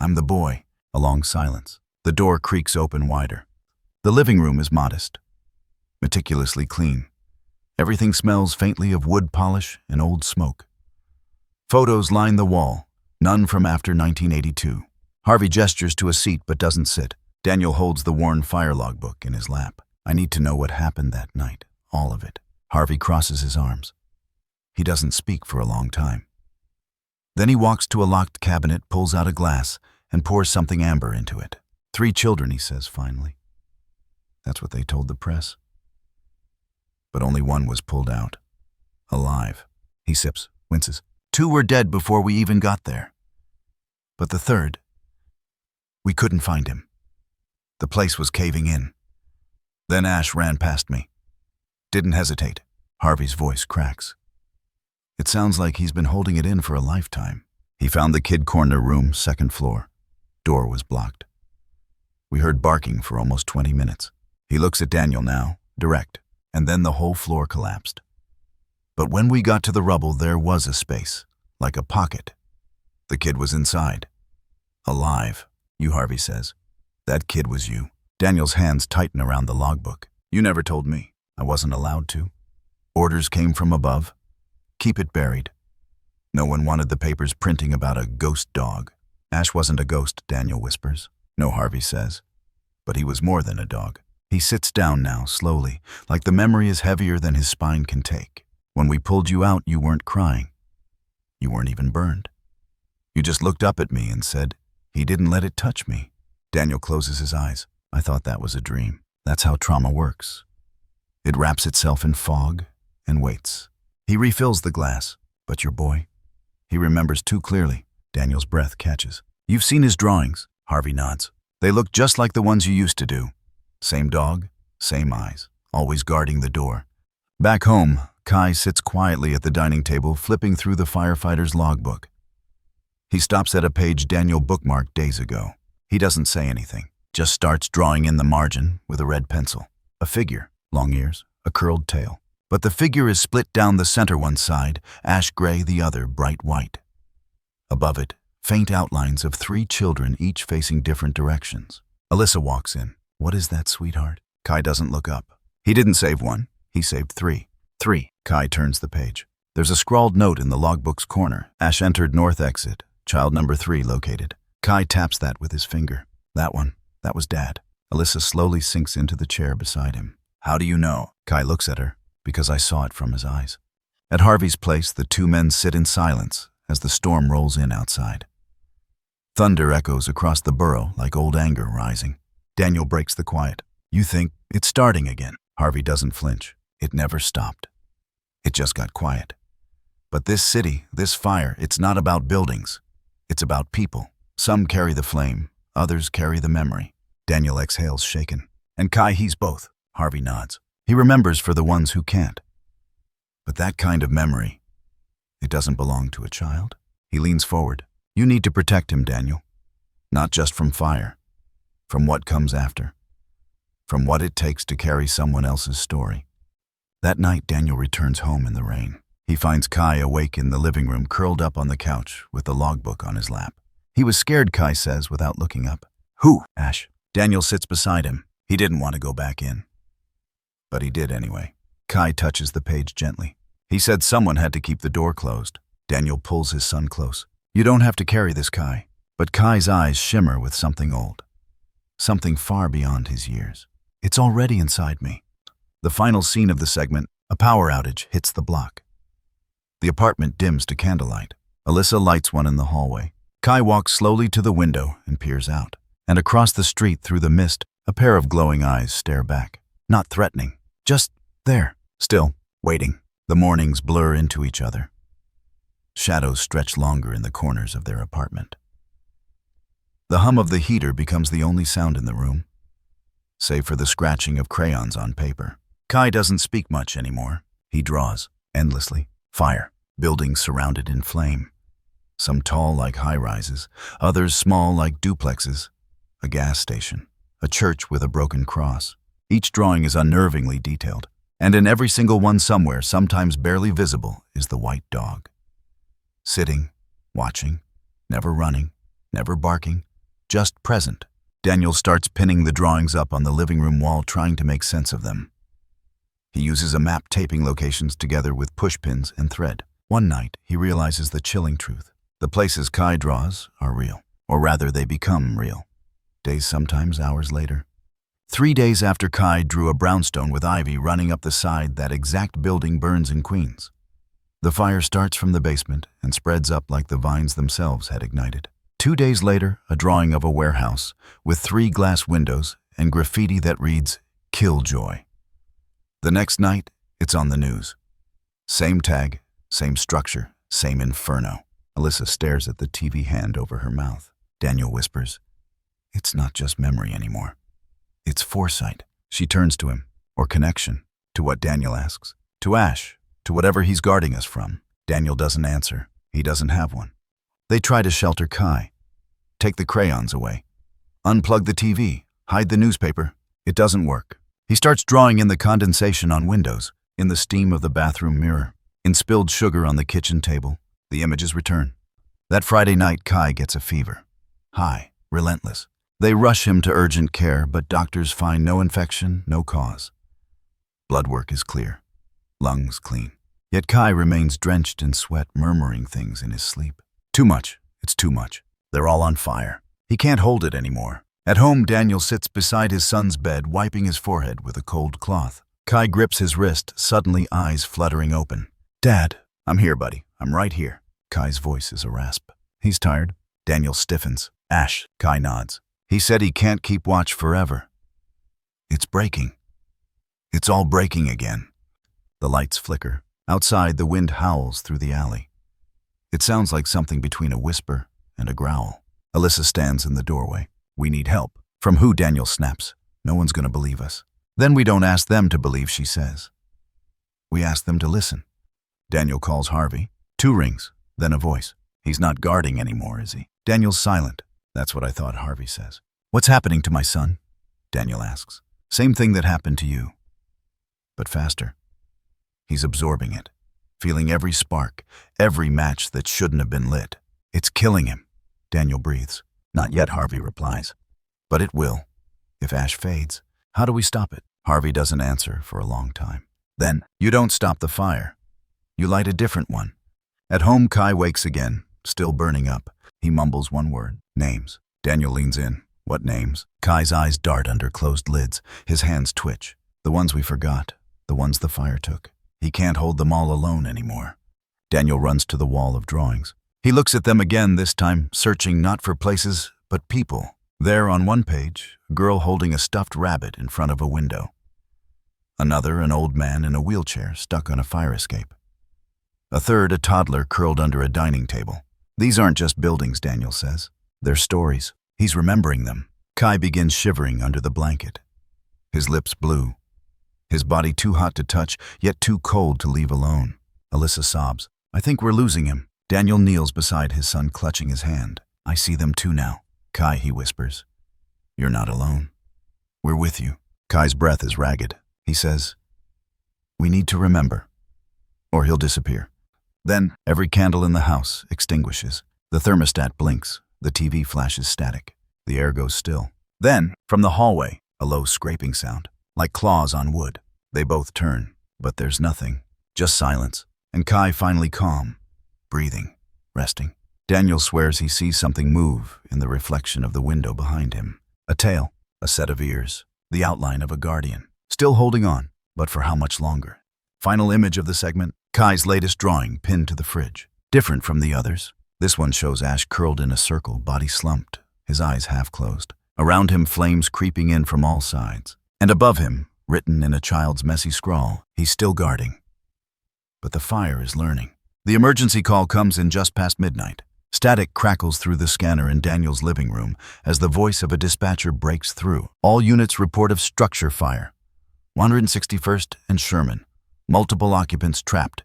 "I'm the boy." A long silence. The door creaks open wider. The living room is modest, meticulously clean. Everything smells faintly of wood polish and old smoke. Photos line the wall, none from after 1982. Harvey gestures to a seat but doesn't sit. Daniel holds the worn fire logbook in his lap. "I need to know what happened that night, all of it." Harvey crosses his arms. He doesn't speak for a long time. Then he walks to a locked cabinet, pulls out a glass, and pours something amber into it. "3 children," he says finally. That's what they told the press. But only one was pulled out. Alive. He sips, winces. 2 were dead before we even got there. But the third, we couldn't find him. The place was caving in. Then Ash ran past me. Didn't hesitate. Harvey's voice cracks. It sounds like he's been holding it in for a lifetime. He found the kid corner room, 2nd floor. Door was blocked. We heard barking for almost 20 minutes. He looks at Daniel now, direct, and then the whole floor collapsed. But when we got to the rubble, there was a space, like a pocket. The kid was inside. Alive, you, Harvey says. That kid was you. Daniel's hands tighten around the logbook. You never told me. I wasn't allowed to. Orders came from above. Keep it buried. No one wanted the papers printing about a ghost dog. Ash wasn't a ghost, Daniel whispers. No, Harvey says. But he was more than a dog. He sits down now, slowly, like the memory is heavier than his spine can take. When we pulled you out, you weren't crying. You weren't even burned. You just looked up at me and said, he didn't let it touch me. Daniel closes his eyes. I thought that was a dream. That's how trauma works. It wraps itself in fog and waits. He refills the glass. But your boy? He remembers too clearly. Daniel's breath catches. You've seen his drawings. Harvey nods. They look just like the ones you used to do. Same dog, same eyes, always guarding the door. Back home, Kai sits quietly at the dining table, flipping through the firefighter's logbook. He stops at a page Daniel bookmarked days ago. He doesn't say anything, just starts drawing in the margin with a red pencil. A figure, long ears, a curled tail. But the figure is split down the center one side, ash gray the other, bright white. Above it, faint outlines of 3 children, each facing different directions. Alyssa walks in. What is that, sweetheart? Kai doesn't look up. He didn't save 1. He saved 3. 3. Kai turns the page. There's a scrawled note in the logbook's corner. Ash entered north exit. Child number 3 located. Kai taps that with his finger. That one. That was Dad. Alyssa slowly sinks into the chair beside him. How do you know? Kai looks at her. Because I saw it from his eyes. At Harvey's place, the 2 men sit in silence as the storm rolls in outside. Thunder echoes across the burrow like old anger rising. Daniel breaks the quiet. You think it's starting again. Harvey doesn't flinch. It never stopped. It just got quiet. But this city, this fire, it's not about buildings. It's about people. Some carry the flame, others carry the memory. Daniel exhales, shaken. And Kai, he's both. Harvey nods. He remembers for the ones who can't. But that kind of memory, it doesn't belong to a child. He leans forward. You need to protect him, Daniel. Not just from fire, from what comes after, from what it takes to carry someone else's story. That night, Daniel returns home in the rain. He finds Kai awake in the living room, curled up on the couch with the logbook on his lap. He was scared, Kai says, without looking up. Who? Ash. Daniel sits beside him. He didn't want to go back in. But he did anyway. Kai touches the page gently. He said someone had to keep the door closed. Daniel pulls his son close. You don't have to carry this, Kai. But Kai's eyes shimmer with something old. Something far beyond his years. It's already inside me. The final scene of the segment, a power outage hits the block. The apartment dims to candlelight. Alyssa lights one in the hallway. Kai walks slowly to the window and peers out. And across the street through the mist, a pair of glowing eyes stare back. Not threatening, just there, still, waiting. The mornings blur into each other. Shadows stretch longer in the corners of their apartment. The hum of the heater becomes the only sound in the room, save for the scratching of crayons on paper. Kai doesn't speak much anymore. He draws, endlessly. Fire, buildings surrounded in flame. Some tall like high-rises, others small like duplexes. A gas station, a church with a broken cross. Each drawing is unnervingly detailed, and in every single one somewhere, sometimes barely visible, is the white dog. Sitting, watching, never running, never barking, just present. Daniel starts pinning the drawings up on the living room wall, trying to make sense of them. He uses a map taping locations together with pushpins and thread. One night, he realizes the chilling truth. The places Kai draws are real, or rather they become real. Days, sometimes hours later. 3 days after Kai drew a brownstone with ivy running up the side, that exact building burns in Queens. The fire starts from the basement and spreads up like the vines themselves had ignited. 2 days later, a drawing of a warehouse with 3 glass windows and graffiti that reads, Killjoy. The next night, it's on the news. Same tag, same structure, same inferno. Alyssa stares at the TV hand over her mouth. Daniel whispers, it's not just memory anymore. It's foresight. She turns to him, or connection, to what Daniel asks. To Ash, to whatever he's guarding us from. Daniel doesn't answer. He doesn't have one. They try to shelter Kai. Take the crayons away. Unplug the TV. Hide the newspaper. It doesn't work. He starts drawing in the condensation on windows, in the steam of the bathroom mirror, in spilled sugar on the kitchen table. The images return. That Friday night, Kai gets a fever. High, relentless. They rush him to urgent care, but doctors find no infection, no cause. Blood work is clear. Lungs clean. Yet Kai remains drenched in sweat, murmuring things in his sleep. Too much. It's too much. They're all on fire. He can't hold it anymore. At home, Daniel sits beside his son's bed, wiping his forehead with a cold cloth. Kai grips his wrist, suddenly eyes fluttering open. Dad, I'm here, buddy. I'm right here. Kai's voice is a rasp. He's tired. Daniel stiffens. Ash, Kai nods. He said he can't keep watch forever. It's breaking. It's all breaking again. The lights flicker. Outside, the wind howls through the alley. It sounds like something between a whisper and a growl. Alyssa stands in the doorway. We need help. From who? Daniel snaps. No one's going to believe us. Then we don't ask them to believe, she says. We ask them to listen. Daniel calls Harvey. 2 rings, then a voice. He's not guarding anymore, is he? Daniel's silent. That's what I thought, Harvey says. What's happening to my son? Daniel asks. Same thing that happened to you, but faster. He's absorbing it, feeling every spark, every match that shouldn't have been lit. It's killing him. Daniel breathes. Not yet, Harvey replies. But it will. If Ash fades, how do we stop it? Harvey doesn't answer for a long time. Then, you don't stop the fire. You light a different one. At home, Kai wakes again, still burning up. He mumbles one word. Names. Daniel leans in. What names? Kai's eyes dart under closed lids. His hands twitch. The ones we forgot. The ones the fire took. He can't hold them all alone anymore. Daniel runs to the wall of drawings. He looks at them again, this time searching not for places, but people. There on one page, a girl holding a stuffed rabbit in front of a window. Another, an old man in a wheelchair stuck on a fire escape. A third, a toddler curled under a dining table. These aren't just buildings, Daniel says. They're stories. He's remembering them. Kai begins shivering under the blanket. His lips blue. His body too hot to touch, yet too cold to leave alone. Alyssa sobs. I think we're losing him. Daniel kneels beside his son, clutching his hand. I see them too now. Kai, he whispers. You're not alone. We're with you. Kai's breath is ragged. He says, we need to remember, or he'll disappear. Then, every candle in the house extinguishes. The thermostat blinks. The TV flashes static. The air goes still. Then, from the hallway, a low scraping sound, like claws on wood. They both turn, but there's nothing. Just silence. And Kai finally calm, breathing, resting. Daniel swears he sees something move in the reflection of the window behind him. A tail, a set of ears, the outline of a guardian. Still holding on, but for how much longer? Final image of the segment, Kai's latest drawing pinned to the fridge. Different from the others. This one shows Ash curled in a circle, body slumped, his eyes half closed. Around him, flames creeping in from all sides. And above him, written in a child's messy scrawl, he's still guarding. But the fire is learning. The emergency call comes in just past midnight. Static crackles through the scanner in Daniel's living room as the voice of a dispatcher breaks through. All units report of structure fire. 161st and Sherman. Multiple occupants trapped.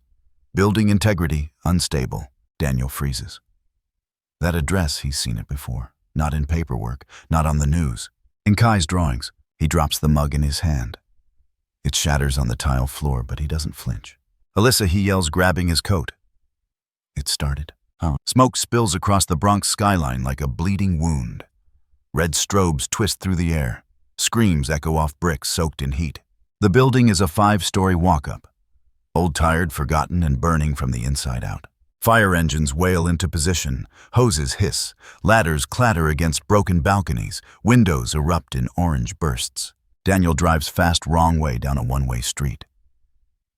Building integrity unstable. Daniel freezes. That address, he's seen it before. Not in paperwork, not on the news. In Kai's drawings, he drops the mug in his hand. It shatters on the tile floor, but he doesn't flinch. Alyssa, he yells, grabbing his coat. It started. Smoke spills across the Bronx skyline like a bleeding wound. Red strobes twist through the air. Screams echo off bricks soaked in heat. The building is a 5-story walk-up. Old, tired, forgotten, and burning from the inside out. Fire engines wail into position. Hoses hiss. Ladders clatter against broken balconies. Windows erupt in orange bursts. Daniel drives fast wrong way down a one-way street.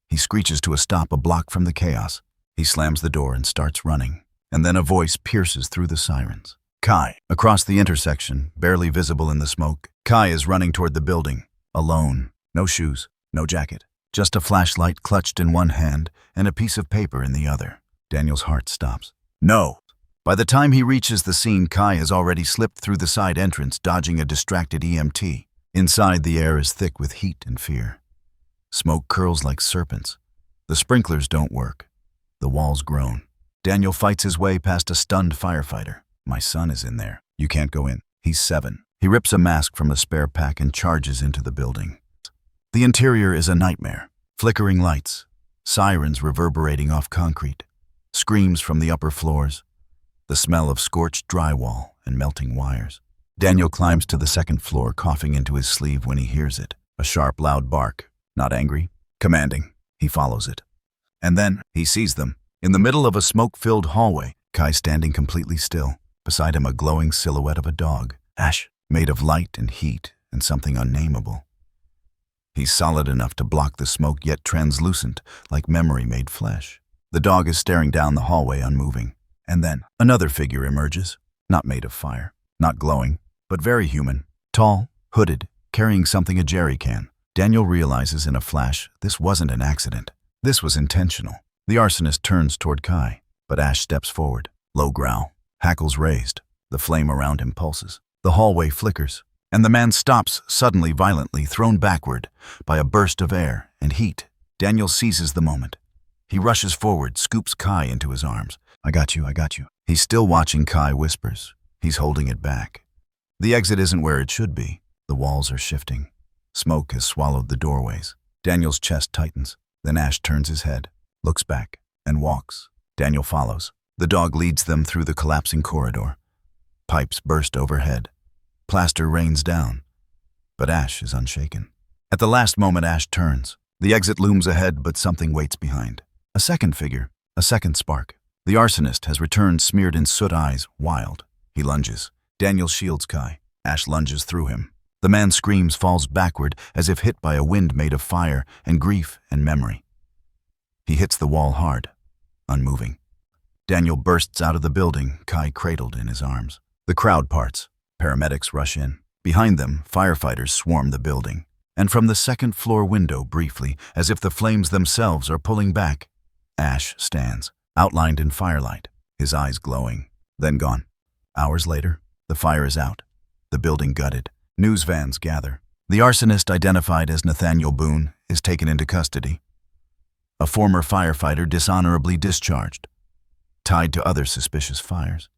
He screeches to a stop a block from the chaos. He slams the door and starts running. And then a voice pierces through the sirens. Kai. Across the intersection, barely visible in the smoke, Kai is running toward the building. Alone. No shoes. No jacket. Just a flashlight clutched in one hand and a piece of paper in the other. Daniel's heart stops. No! By the time he reaches the scene, Kai has already slipped through the side entrance, dodging a distracted EMT. Inside, the air is thick with heat and fear. Smoke curls like serpents. The sprinklers don't work. The walls groan. Daniel fights his way past a stunned firefighter. My son is in there. You can't go in. He's 7. He rips a mask from a spare pack and charges into the building. The interior is a nightmare. Flickering lights, sirens reverberating off concrete, screams from the upper floors, the smell of scorched drywall and melting wires. Daniel climbs to the second floor, coughing into his sleeve when he hears it. A sharp, loud bark. Not angry, commanding. He follows it. And then he sees them. In the middle of a smoke-filled hallway, Kai standing completely still. Beside him, a glowing silhouette of a dog. Ash, made of light and heat and something unnameable. He's solid enough to block the smoke, yet translucent, like memory made flesh. The dog is staring down the hallway, unmoving. And then another figure emerges, not made of fire, not glowing, but very human. Tall, hooded, carrying something, a jerry can. Daniel realizes in a flash this wasn't an accident. This was intentional. The arsonist turns toward Kai, but Ash steps forward. Low growl, hackles raised. The flame around him pulses. The hallway flickers, and the man stops suddenly, violently, thrown backward by a burst of air and heat. Daniel seizes the moment. He rushes forward, scoops Kai into his arms. I got you, I got you. He's still watching. Kai whispers. He's holding it back. The exit isn't where it should be. The walls are shifting. Smoke has swallowed the doorways. Daniel's chest tightens. Then Ash turns his head, looks back, and walks. Daniel follows. The dog leads them through the collapsing corridor. Pipes burst overhead. Plaster rains down. But Ash is unshaken. At the last moment, Ash turns. The exit looms ahead, but something waits behind. A second figure, a second spark. The arsonist has returned, smeared in soot, eyes wild. He lunges. Daniel shields Kai. Ash lunges through him. The man screams, falls backward as if hit by a wind made of fire and grief and memory. He hits the wall hard, unmoving. Daniel bursts out of the building, Kai cradled in his arms. The crowd parts. Paramedics rush in. Behind them, firefighters swarm the building. And from the second-floor window, briefly, as if the flames themselves are pulling back, Ash stands, outlined in firelight, his eyes glowing, then gone. Hours later, the fire is out. The building gutted. News vans gather. The arsonist, identified as Nathaniel Boone, is taken into custody. A former firefighter dishonorably discharged, tied to other suspicious fires.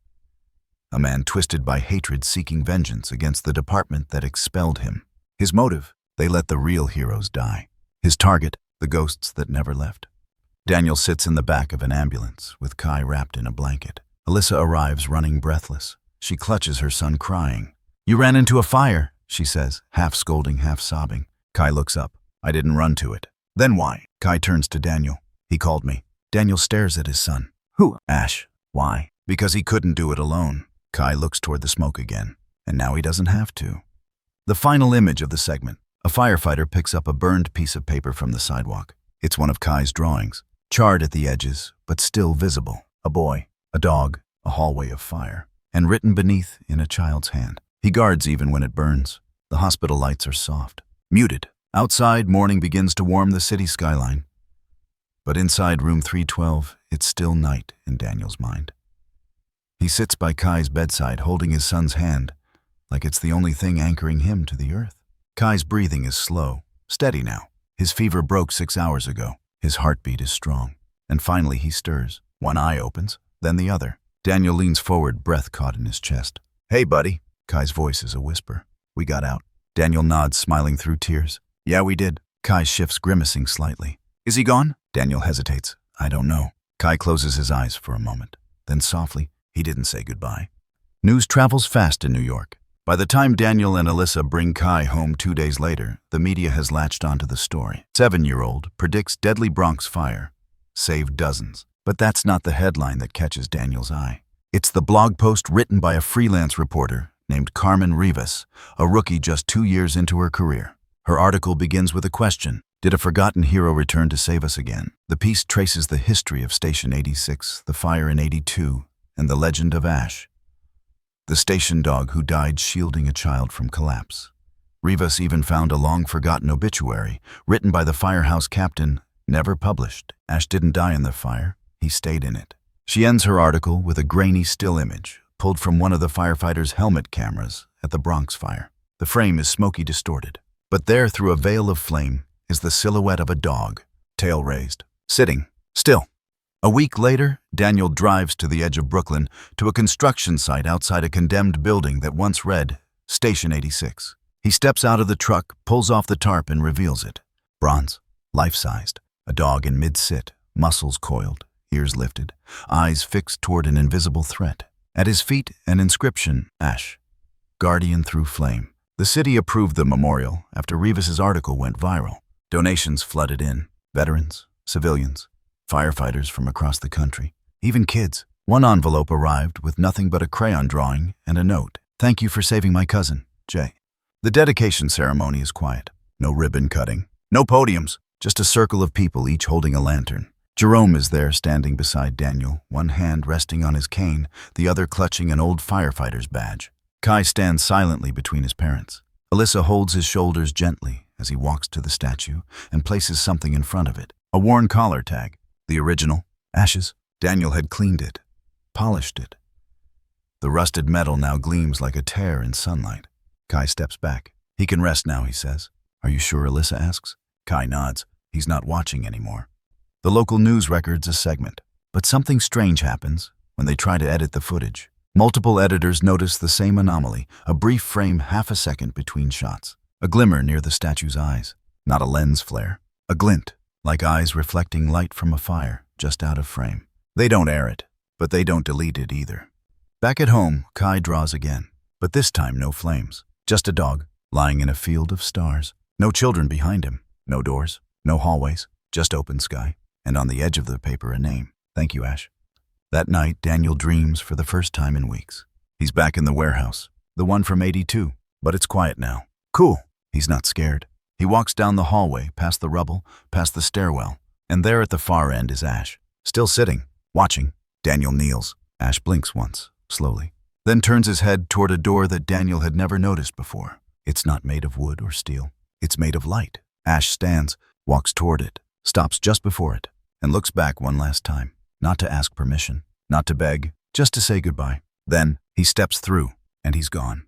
A man twisted by hatred seeking vengeance against the department that expelled him. His motive? They let the real heroes die. His target? The ghosts that never left. Daniel sits in the back of an ambulance, with Kai wrapped in a blanket. Alyssa arrives running breathless. She clutches her son crying. "You ran into a fire," she says, half scolding, half sobbing. Kai looks up. "I didn't run to it." "Then why?" Kai turns to Daniel. "He called me." Daniel stares at his son. "Who?" "Ash." "Why?" "Because he couldn't do it alone." Kai looks toward the smoke again. And now he doesn't have to. The final image of the segment. A firefighter picks up a burned piece of paper from the sidewalk. It's one of Kai's drawings, charred at the edges, but still visible. A boy, a dog, a hallway of fire, and written beneath in a child's hand. He guards even when it burns. The hospital lights are soft, muted. Outside, morning begins to warm the city skyline. But inside room 312, it's still night in Daniel's mind. He sits by Kai's bedside, holding his son's hand, like it's the only thing anchoring him to the earth. Kai's breathing is slow, steady now. His fever broke 6 hours ago. His heartbeat is strong. And finally he stirs. One eye opens, then the other. Daniel leans forward, breath caught in his chest. "Hey, buddy." Kai's voice is a whisper. "We got out." Daniel nods, smiling through tears. "Yeah, we did." Kai shifts, grimacing slightly. "Is he gone?" Daniel hesitates. "I don't know." Kai closes his eyes for a moment. Then softly, he didn't say goodbye. News travels fast in New York. By the time Daniel and Alyssa bring Kai home 2 days later, the media has latched onto the story. 7-year-old predicts deadly Bronx fire. Saved dozens. But that's not the headline that catches Daniel's eye. It's the blog post written by a freelance reporter named Carmen Rivas, a rookie just 2 years into her career. Her article begins with a question. Did a forgotten hero return to save us again? The piece traces the history of Station 86, the fire in 82, and the legend of Ash, the station dog who died shielding a child from collapse. Rivas even found a long-forgotten obituary, written by the firehouse captain, never published. Ash didn't die in the fire, he stayed in it. She ends her article with a grainy still image, pulled from one of the firefighters' helmet cameras at the Bronx fire. The frame is smoky distorted, but there, through a veil of flame, is the silhouette of a dog, tail raised, sitting, still. A week later, Daniel drives to the edge of Brooklyn to a construction site outside a condemned building that once read Station 86. He steps out of the truck, pulls off the tarp, and reveals it. Bronze, life-sized, a dog in mid-sit, muscles coiled, ears lifted, eyes fixed toward an invisible threat. At his feet, an inscription, Ash, guardian through flame. The city approved the memorial after Rivas's article went viral. Donations flooded in. Veterans, civilians, firefighters from across the country, even kids. One envelope arrived with nothing but a crayon drawing and a note. "Thank you for saving my cousin, Jay." The dedication ceremony is quiet. No ribbon cutting, no podiums, just a circle of people, each holding a lantern. Jerome is there, standing beside Daniel, one hand resting on his cane, the other clutching an old firefighter's badge. Kai stands silently between his parents. Alyssa holds his shoulders gently as he walks to the statue and places something in front of it. A worn collar tag. The original, Ash's. Daniel had cleaned it, polished it. The rusted metal now gleams like a tear in sunlight. Kai steps back. "He can rest now," he says. "Are you sure?" Alyssa asks. Kai nods. He's not watching anymore. The local news records a segment. But something strange happens when they try to edit the footage. Multiple editors notice the same anomaly, a brief frame half a second between shots. A glimmer near the statue's eyes. Not a lens flare. A glint, like eyes reflecting light from a fire, just out of frame. They don't air it, but they don't delete it either. Back at home, Kai draws again, but this time no flames. Just a dog, lying in a field of stars. No children behind him, no doors, no hallways, just open sky. And on the edge of the paper a name. "Thank you, Ash." That night, Daniel dreams for the first time in weeks. He's back in the warehouse, the one from 82, but it's quiet now. Cool. He's not scared. He walks down the hallway, past the rubble, past the stairwell, and there at the far end is Ash, still sitting, watching, Daniel kneels. Ash blinks once, slowly, then turns his head toward a door that Daniel had never noticed before. It's not made of wood or steel. It's made of light. Ash stands, walks toward it, stops just before it, and looks back one last time. Not to ask permission, not to beg, just to say goodbye. Then he steps through, and he's gone.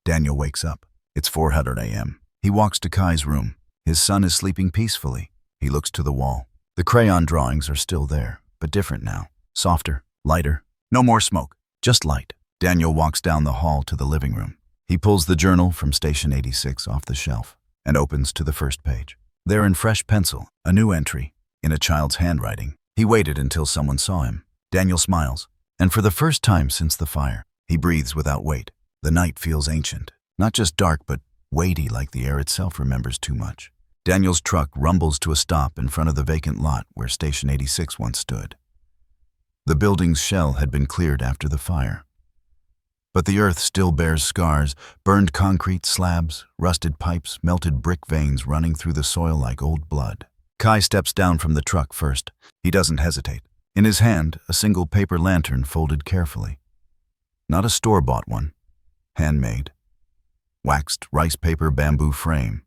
Daniel wakes up. It's 4:00 a.m. He walks to Kai's room. His son is sleeping peacefully. He looks to the wall. The crayon drawings are still there, but different now. Softer, lighter. No more smoke, just light. Daniel walks down the hall to the living room. He pulls the journal from Station 86 off the shelf and opens to the first page. There in fresh pencil, a new entry, in a child's handwriting. He waited until someone saw him. Daniel smiles, and for the first time since the fire, he breathes without weight. The night feels ancient, not just dark, but weighty, like the air itself remembers too much. Daniel's truck rumbles to a stop in front of the vacant lot where Station 86 once stood. The building's shell had been cleared after the fire, but the earth still bears scars, burned concrete slabs, rusted pipes, melted brick veins running through the soil like old blood. Kai steps down from the truck first. He doesn't hesitate. In his hand, a single paper lantern folded carefully. Not a store-bought one. Handmade. Waxed rice paper bamboo frame.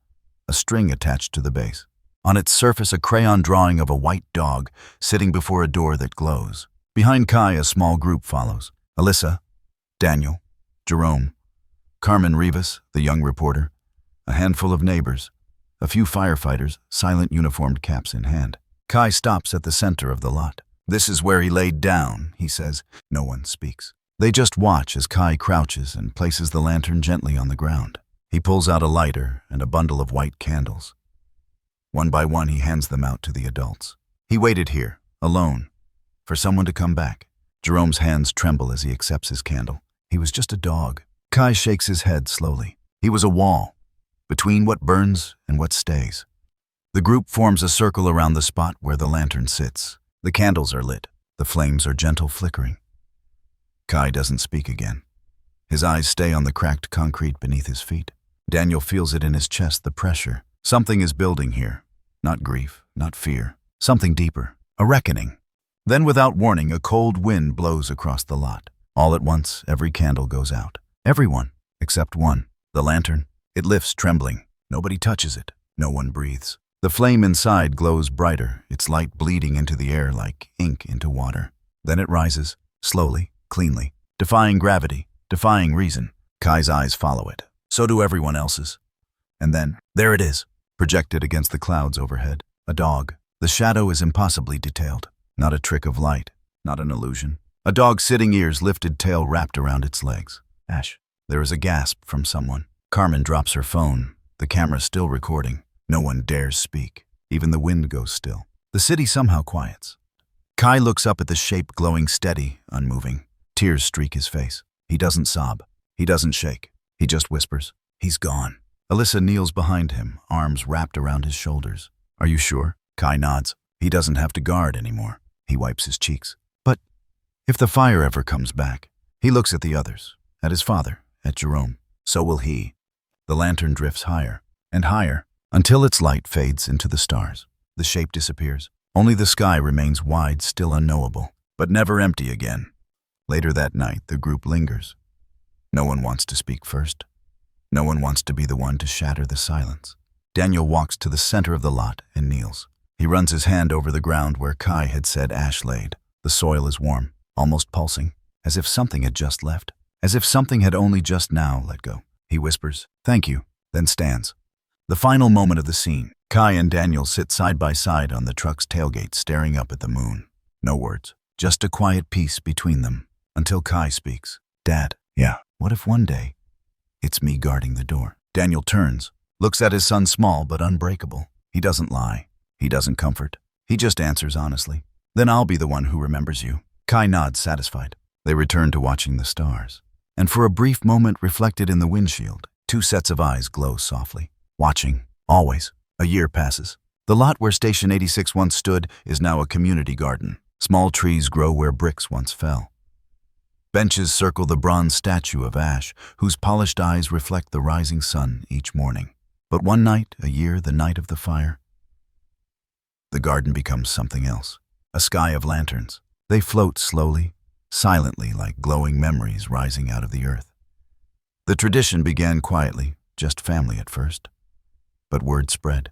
A string attached to the base. On its surface, a crayon drawing of a white dog sitting before a door that glows. Behind Kai, a small group follows. Alyssa, Daniel, Jerome, Carmen Rivas, the young reporter, a handful of neighbors, a few firefighters, silent uniformed caps in hand. Kai stops at the center of the lot. This is where he laid down, he says. No one speaks. They just watch as Kai crouches and places the lantern gently on the ground. He pulls out a lighter and a bundle of white candles. One by one, he hands them out to the adults. He waited here, alone, for someone to come back. Jerome's hands tremble as he accepts his candle. He was just a dog. Kai shakes his head slowly. He was a wall, between what burns and what stays. The group forms a circle around the spot where the lantern sits. The candles are lit. The flames are gentle flickering. Kai doesn't speak again. His eyes stay on the cracked concrete beneath his feet. Daniel feels it in his chest, the pressure. Something is building here. Not grief, not fear. Something deeper. A reckoning. Then, without warning, a cold wind blows across the lot. All at once, every candle goes out. Everyone, except one. The lantern. It lifts trembling. Nobody touches it. No one breathes. The flame inside glows brighter, its light bleeding into the air like ink into water. Then it rises, slowly, cleanly, defying gravity, defying reason. Kai's eyes follow it. So do everyone else's. And then, there it is, projected against the clouds overhead. A dog. The shadow is impossibly detailed. Not a trick of light, not an illusion. A dog sitting, ears lifted, tail wrapped around its legs. Ash. There is a gasp from someone. Carmen drops her phone, the camera still recording. No one dares speak. Even the wind goes still. The city somehow quiets. Kai looks up at the shape glowing steady, unmoving. Tears streak his face. He doesn't sob. He doesn't shake. He just whispers. He's gone. Alyssa kneels behind him, arms wrapped around his shoulders. Are you sure? Kai nods. He doesn't have to guard anymore. He wipes his cheeks. But if the fire ever comes back, he looks at the others, at his father, at Jerome. So will he. The lantern drifts higher and higher until its light fades into the stars. The shape disappears. Only the sky remains wide, still unknowable, but never empty again. Later that night, the group lingers. No one wants to speak first. No one wants to be the one to shatter the silence. Daniel walks to the center of the lot and kneels. He runs his hand over the ground where Kai had said Ash laid. The soil is warm, almost pulsing, as if something had just left, as if something had only just now let go. He whispers, "Thank you," then stands. The final moment of the scene. Kai and Daniel sit side by side on the truck's tailgate, staring up at the moon. No words, just a quiet peace between them, until Kai speaks. "Dad." "Yeah." "What if one day it's me guarding the door?" Daniel turns, looks at his son, small but unbreakable. He doesn't lie. He doesn't comfort. He just answers honestly. "Then I'll be the one who remembers you." Kai nods, satisfied. They return to watching the stars. And for a brief moment, reflected in the windshield, two sets of eyes glow softly. Watching, always. A year passes. The lot where Station 86 once stood is now a community garden. Small trees grow where bricks once fell. Benches circle the bronze statue of Ash, whose polished eyes reflect the rising sun each morning. But one night, a year, the night of the fire, the garden becomes something else. A sky of lanterns, They float slowly, silently, like glowing memories rising out of the earth. The tradition began quietly, just family at first. But word spread.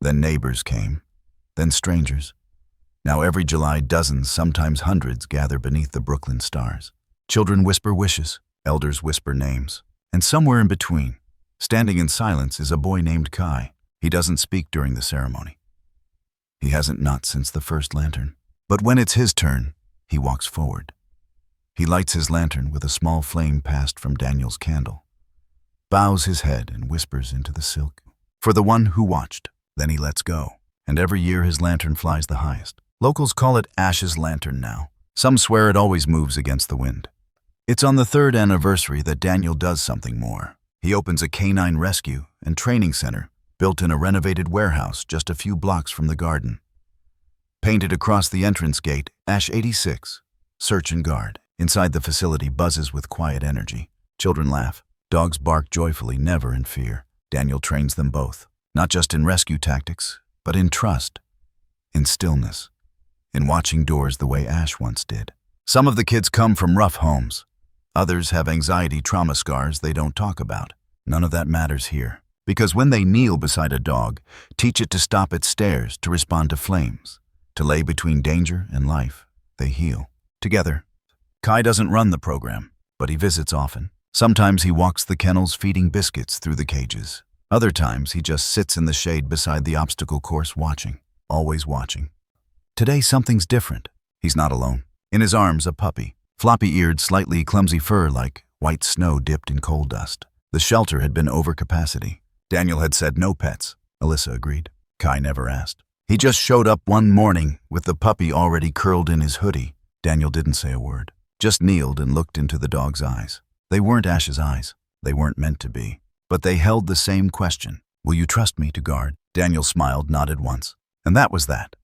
Then neighbors came, then strangers. Now every July, dozens, sometimes hundreds, gather beneath the Brooklyn stars. Children whisper wishes, elders whisper names, and somewhere in between, standing in silence, is a boy named Kai. He doesn't speak during the ceremony. He hasn't not since the first lantern. But when it's his turn, he walks forward. He lights his lantern with a small flame passed from Daniel's candle, bows his head and whispers into the silk, "For the one who watched." Then he lets go, and every year his lantern flies the highest. Locals call it Ash's lantern now. Some swear it always moves against the wind. It's on the 3rd anniversary that Daniel does something more. He opens a canine rescue and training center built in a renovated warehouse just a few blocks from the garden. Painted across the entrance gate, Ash 86, Search and Guard. Inside the facility buzzes with quiet energy. Children laugh. Dogs bark joyfully, never in fear. Daniel trains them both, not just in rescue tactics, but in trust, in stillness, in watching doors the way Ash once did. Some of the kids come from rough homes. Others have anxiety trauma scars they don't talk about. None of that matters here, because when they kneel beside a dog, teach it to stop at stairs, to respond to flames, to lay between danger and life, they heal. Together. Kai doesn't run the program, but he visits often. Sometimes he walks the kennels feeding biscuits through the cages. Other times he just sits in the shade beside the obstacle course watching, always watching. Today something's different. He's not alone. In his arms, a puppy, floppy-eared, slightly clumsy fur like white snow dipped in coal dust. The shelter had been over capacity. Daniel had said no pets. Alyssa agreed. Kai never asked. He just showed up one morning with the puppy already curled in his hoodie. Daniel didn't say a word, just kneeled and looked into the dog's eyes. They weren't Ash's eyes. They weren't meant to be. But they held the same question. "Will you trust me to guard?" Daniel smiled, nodded once. And that was that.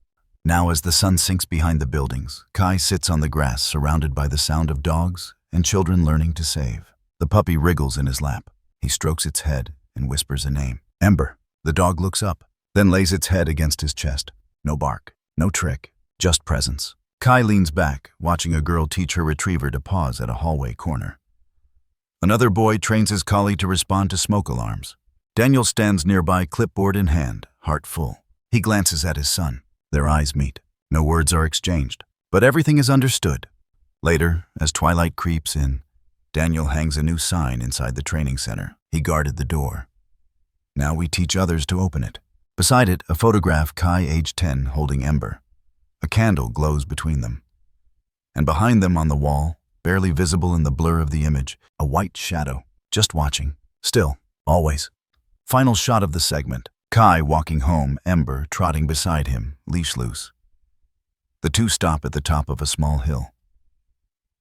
Now as the sun sinks behind the buildings, Kai sits on the grass surrounded by the sound of dogs and children learning to save. The puppy wriggles in his lap. He strokes its head and whispers a name. Ember. The dog looks up, then lays its head against his chest. No bark, no trick, just presence. Kai leans back, watching a girl teach her retriever to pause at a hallway corner. Another boy trains his collie to respond to smoke alarms. Daniel stands nearby, clipboard in hand, heart full. He glances at his son. Their eyes meet. No words are exchanged, but everything is understood. Later, as twilight creeps in, Daniel hangs a new sign inside the training center. He guarded the door. Now we teach others to open it. Beside it, a photograph, Kai, age 10, holding Ember. A candle glows between them. And behind them on the wall, barely visible in the blur of the image, a white shadow, just watching. Still, always. Final shot of the segment. Kai walking home, Ember trotting beside him, leash loose. The two stop at the top of a small hill.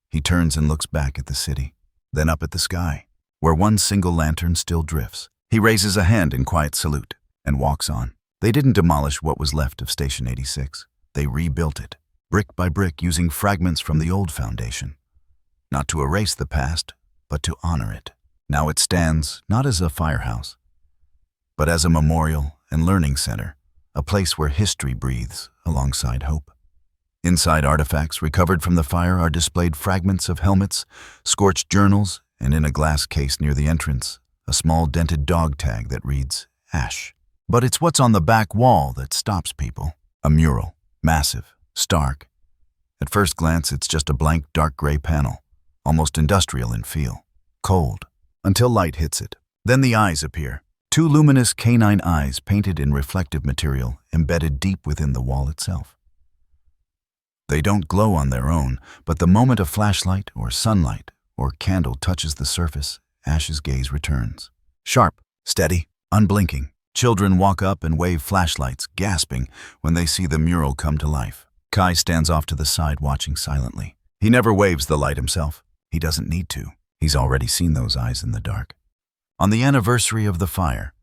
He turns and looks back at the city, then up at the sky, where one single lantern still drifts. He raises a hand in quiet salute and walks on. They didn't demolish what was left of Station 86. They rebuilt it, brick by brick, using fragments from the old foundation. Not to erase the past, but to honor it. Now it stands not as a firehouse, but as a memorial and learning center, a place where history breathes alongside hope. Inside, artifacts recovered from the fire are displayed: fragments of helmets, scorched journals, and in a glass case near the entrance, a small dented dog tag that reads Ash. But it's what's on the back wall that stops people. A mural, massive, stark. At first glance, it's just a blank dark gray panel, almost industrial in feel, cold, until light hits it. Then the eyes appear. Two luminous canine eyes painted in reflective material embedded deep within the wall itself. They don't glow on their own, but the moment a flashlight or sunlight or candle touches the surface, Ash's gaze returns. Sharp, steady, unblinking. Children walk up and wave flashlights, gasping when they see the mural come to life. Kai stands off to the side, watching silently. He never waves the light himself. He doesn't need to. He's already seen those eyes in the dark. On the anniversary of the fire,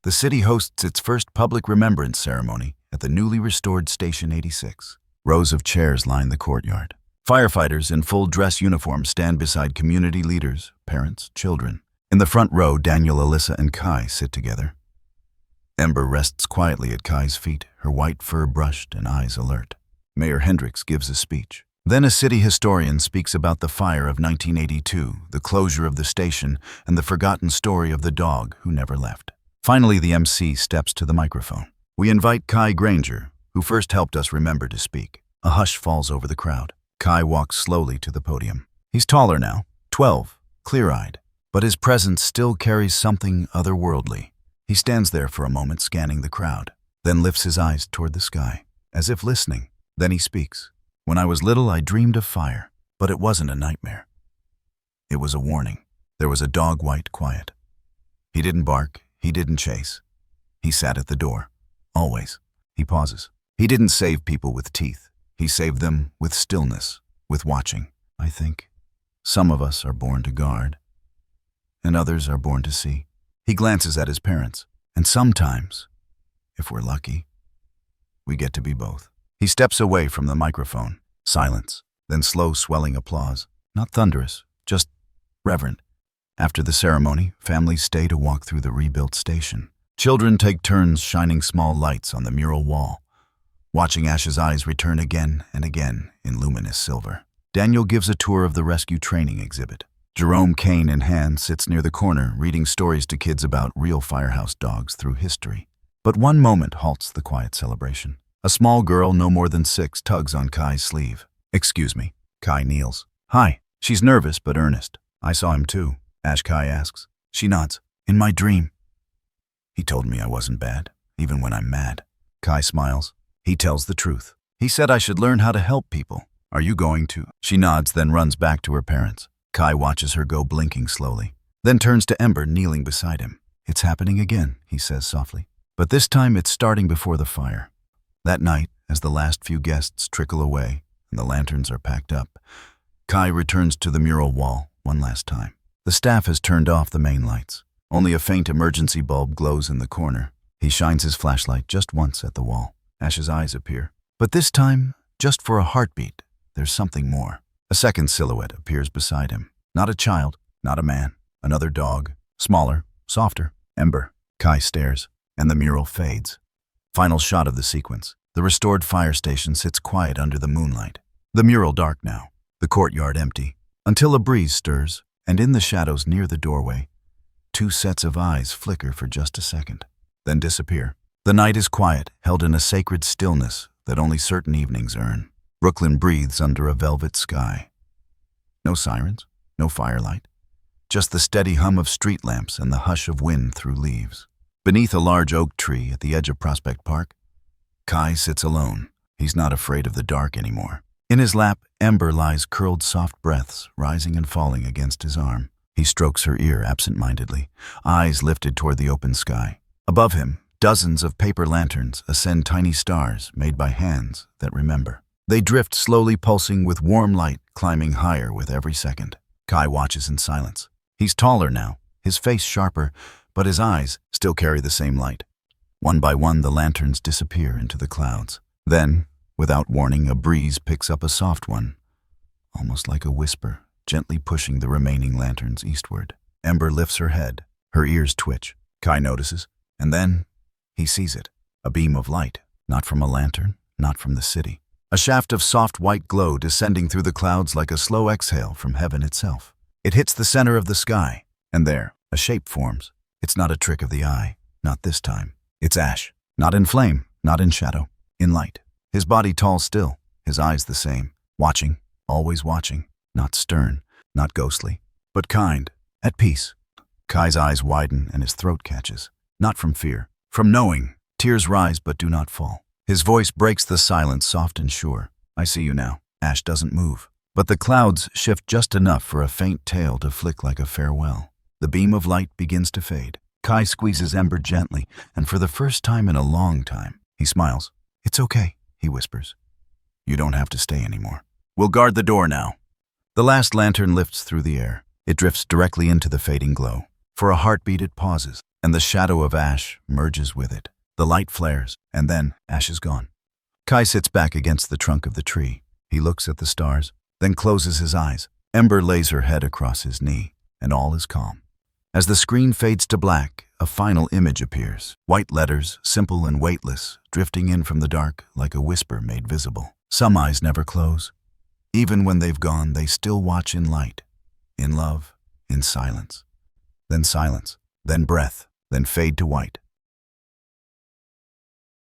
the city hosts its first public remembrance ceremony at the newly restored Station 86. Rows of chairs line the courtyard. Firefighters in full dress uniforms stand beside community leaders, parents, children. In the front row, Daniel, Alyssa, and Kai sit together. Ember rests quietly at Kai's feet, her white fur brushed and eyes alert. Mayor Hendricks gives a speech. Then a city historian speaks about the fire of 1982, the closure of the station, and the forgotten story of the dog who never left. Finally, the MC steps to the microphone. We invite Kai Granger, who first helped us remember to speak. A hush falls over the crowd. Kai walks slowly to the podium. He's taller now, 12, clear-eyed, but his presence still carries something otherworldly. He stands there for a moment scanning the crowd, then lifts his eyes toward the sky, as if listening. Then he speaks. When I was little, I dreamed of fire, but it wasn't a nightmare. It was a warning. There was a dog-white quiet. He didn't bark, he didn't chase. He sat at the door. Always. He pauses. He didn't save people with teeth. He saved them with stillness, with watching. I think some of us are born to guard, and others are born to see. He glances at his parents, and sometimes, if we're lucky, we get to be both. He steps away from the microphone. Silence, then slow swelling applause. Not thunderous, just reverent. After the ceremony, families stay to walk through the rebuilt station. Children take turns shining small lights on the mural wall, watching Ash's eyes return again and again in luminous silver. Daniel gives a tour of the rescue training exhibit. Jerome, cane in hand, sits near the corner, reading stories to kids about real firehouse dogs through history. But one moment halts the quiet celebration. A small girl, no more than 6, tugs on Kai's sleeve. Excuse me. Kai kneels. Hi. She's nervous but earnest. I saw him too, Kai asks. She nods. In my dream. He told me I wasn't bad, even when I'm mad. Kai smiles. He tells the truth. He said I should learn how to help people. Are you going to? She nods, then runs back to her parents. Kai watches her go, blinking slowly, then turns to Ember, kneeling beside him. It's happening again, he says softly. But this time it's starting before the fire. That night, as the last few guests trickle away and the lanterns are packed up, Kai returns to the mural wall one last time. The staff has turned off the main lights. Only a faint emergency bulb glows in the corner. He shines his flashlight just once at the wall. Ash's eyes appear. But this time, just for a heartbeat, there's something more. A second silhouette appears beside him. Not a child, not a man. Another dog. Smaller, softer. Ember. Kai stares, and the mural fades. Final shot of the sequence. The restored fire station sits quiet under the moonlight. The mural dark now. The courtyard empty. Until a breeze stirs, and in the shadows near the doorway, 2 sets of eyes flicker for just a second, then disappear. The night is quiet, held in a sacred stillness that only certain evenings earn. Brooklyn breathes under a velvet sky. No sirens, no firelight, just the steady hum of street lamps and the hush of wind through leaves. Beneath a large oak tree at the edge of Prospect Park, Kai sits alone. He's not afraid of the dark anymore. In his lap, Ember lies, curled soft breaths rising and falling against his arm. He strokes her ear absent-mindedly, eyes lifted toward the open sky. Above him, dozens of paper lanterns ascend, tiny stars made by hands that remember. They drift slowly, pulsing with warm light, climbing higher with every second. Kai watches in silence. He's taller now, his face sharper, but his eyes still carry the same light. One by one, the lanterns disappear into the clouds. Then, without warning, a breeze picks up a soft one, almost like a whisper, gently pushing the remaining lanterns eastward. Ember lifts her head. Her ears twitch. Kai notices, and then he sees it. A beam of light, not from a lantern, not from the city. A shaft of soft white glow descending through the clouds like a slow exhale from heaven itself. It hits the center of the sky, and there, a shape forms. It's not a trick of the eye, not this time. It's Ash, not in flame, not in shadow, in light. His body tall still, his eyes the same, watching, always watching, not stern, not ghostly, but kind, at peace. Kai's eyes widen and his throat catches, not from fear, from knowing. Tears rise but do not fall. His voice breaks the silence, soft and sure. I see you now. Ash doesn't move, but the clouds shift just enough for a faint tail to flick like a farewell. The beam of light begins to fade. Kai squeezes Ember gently, and for the first time in a long time, he smiles. It's okay, he whispers. You don't have to stay anymore. We'll guard the door now. The last lantern lifts through the air. It drifts directly into the fading glow. For a heartbeat it pauses, and the shadow of Ash merges with it. The light flares, and then Ash is gone. Kai sits back against the trunk of the tree. He looks at the stars, then closes his eyes. Ember lays her head across his knee, and all is calm. As the screen fades to black, a final image appears. White letters, simple and weightless, drifting in from the dark like a whisper made visible. Some eyes never close. Even when they've gone, they still watch in light, in love, in silence. Then silence, then breath, then fade to white.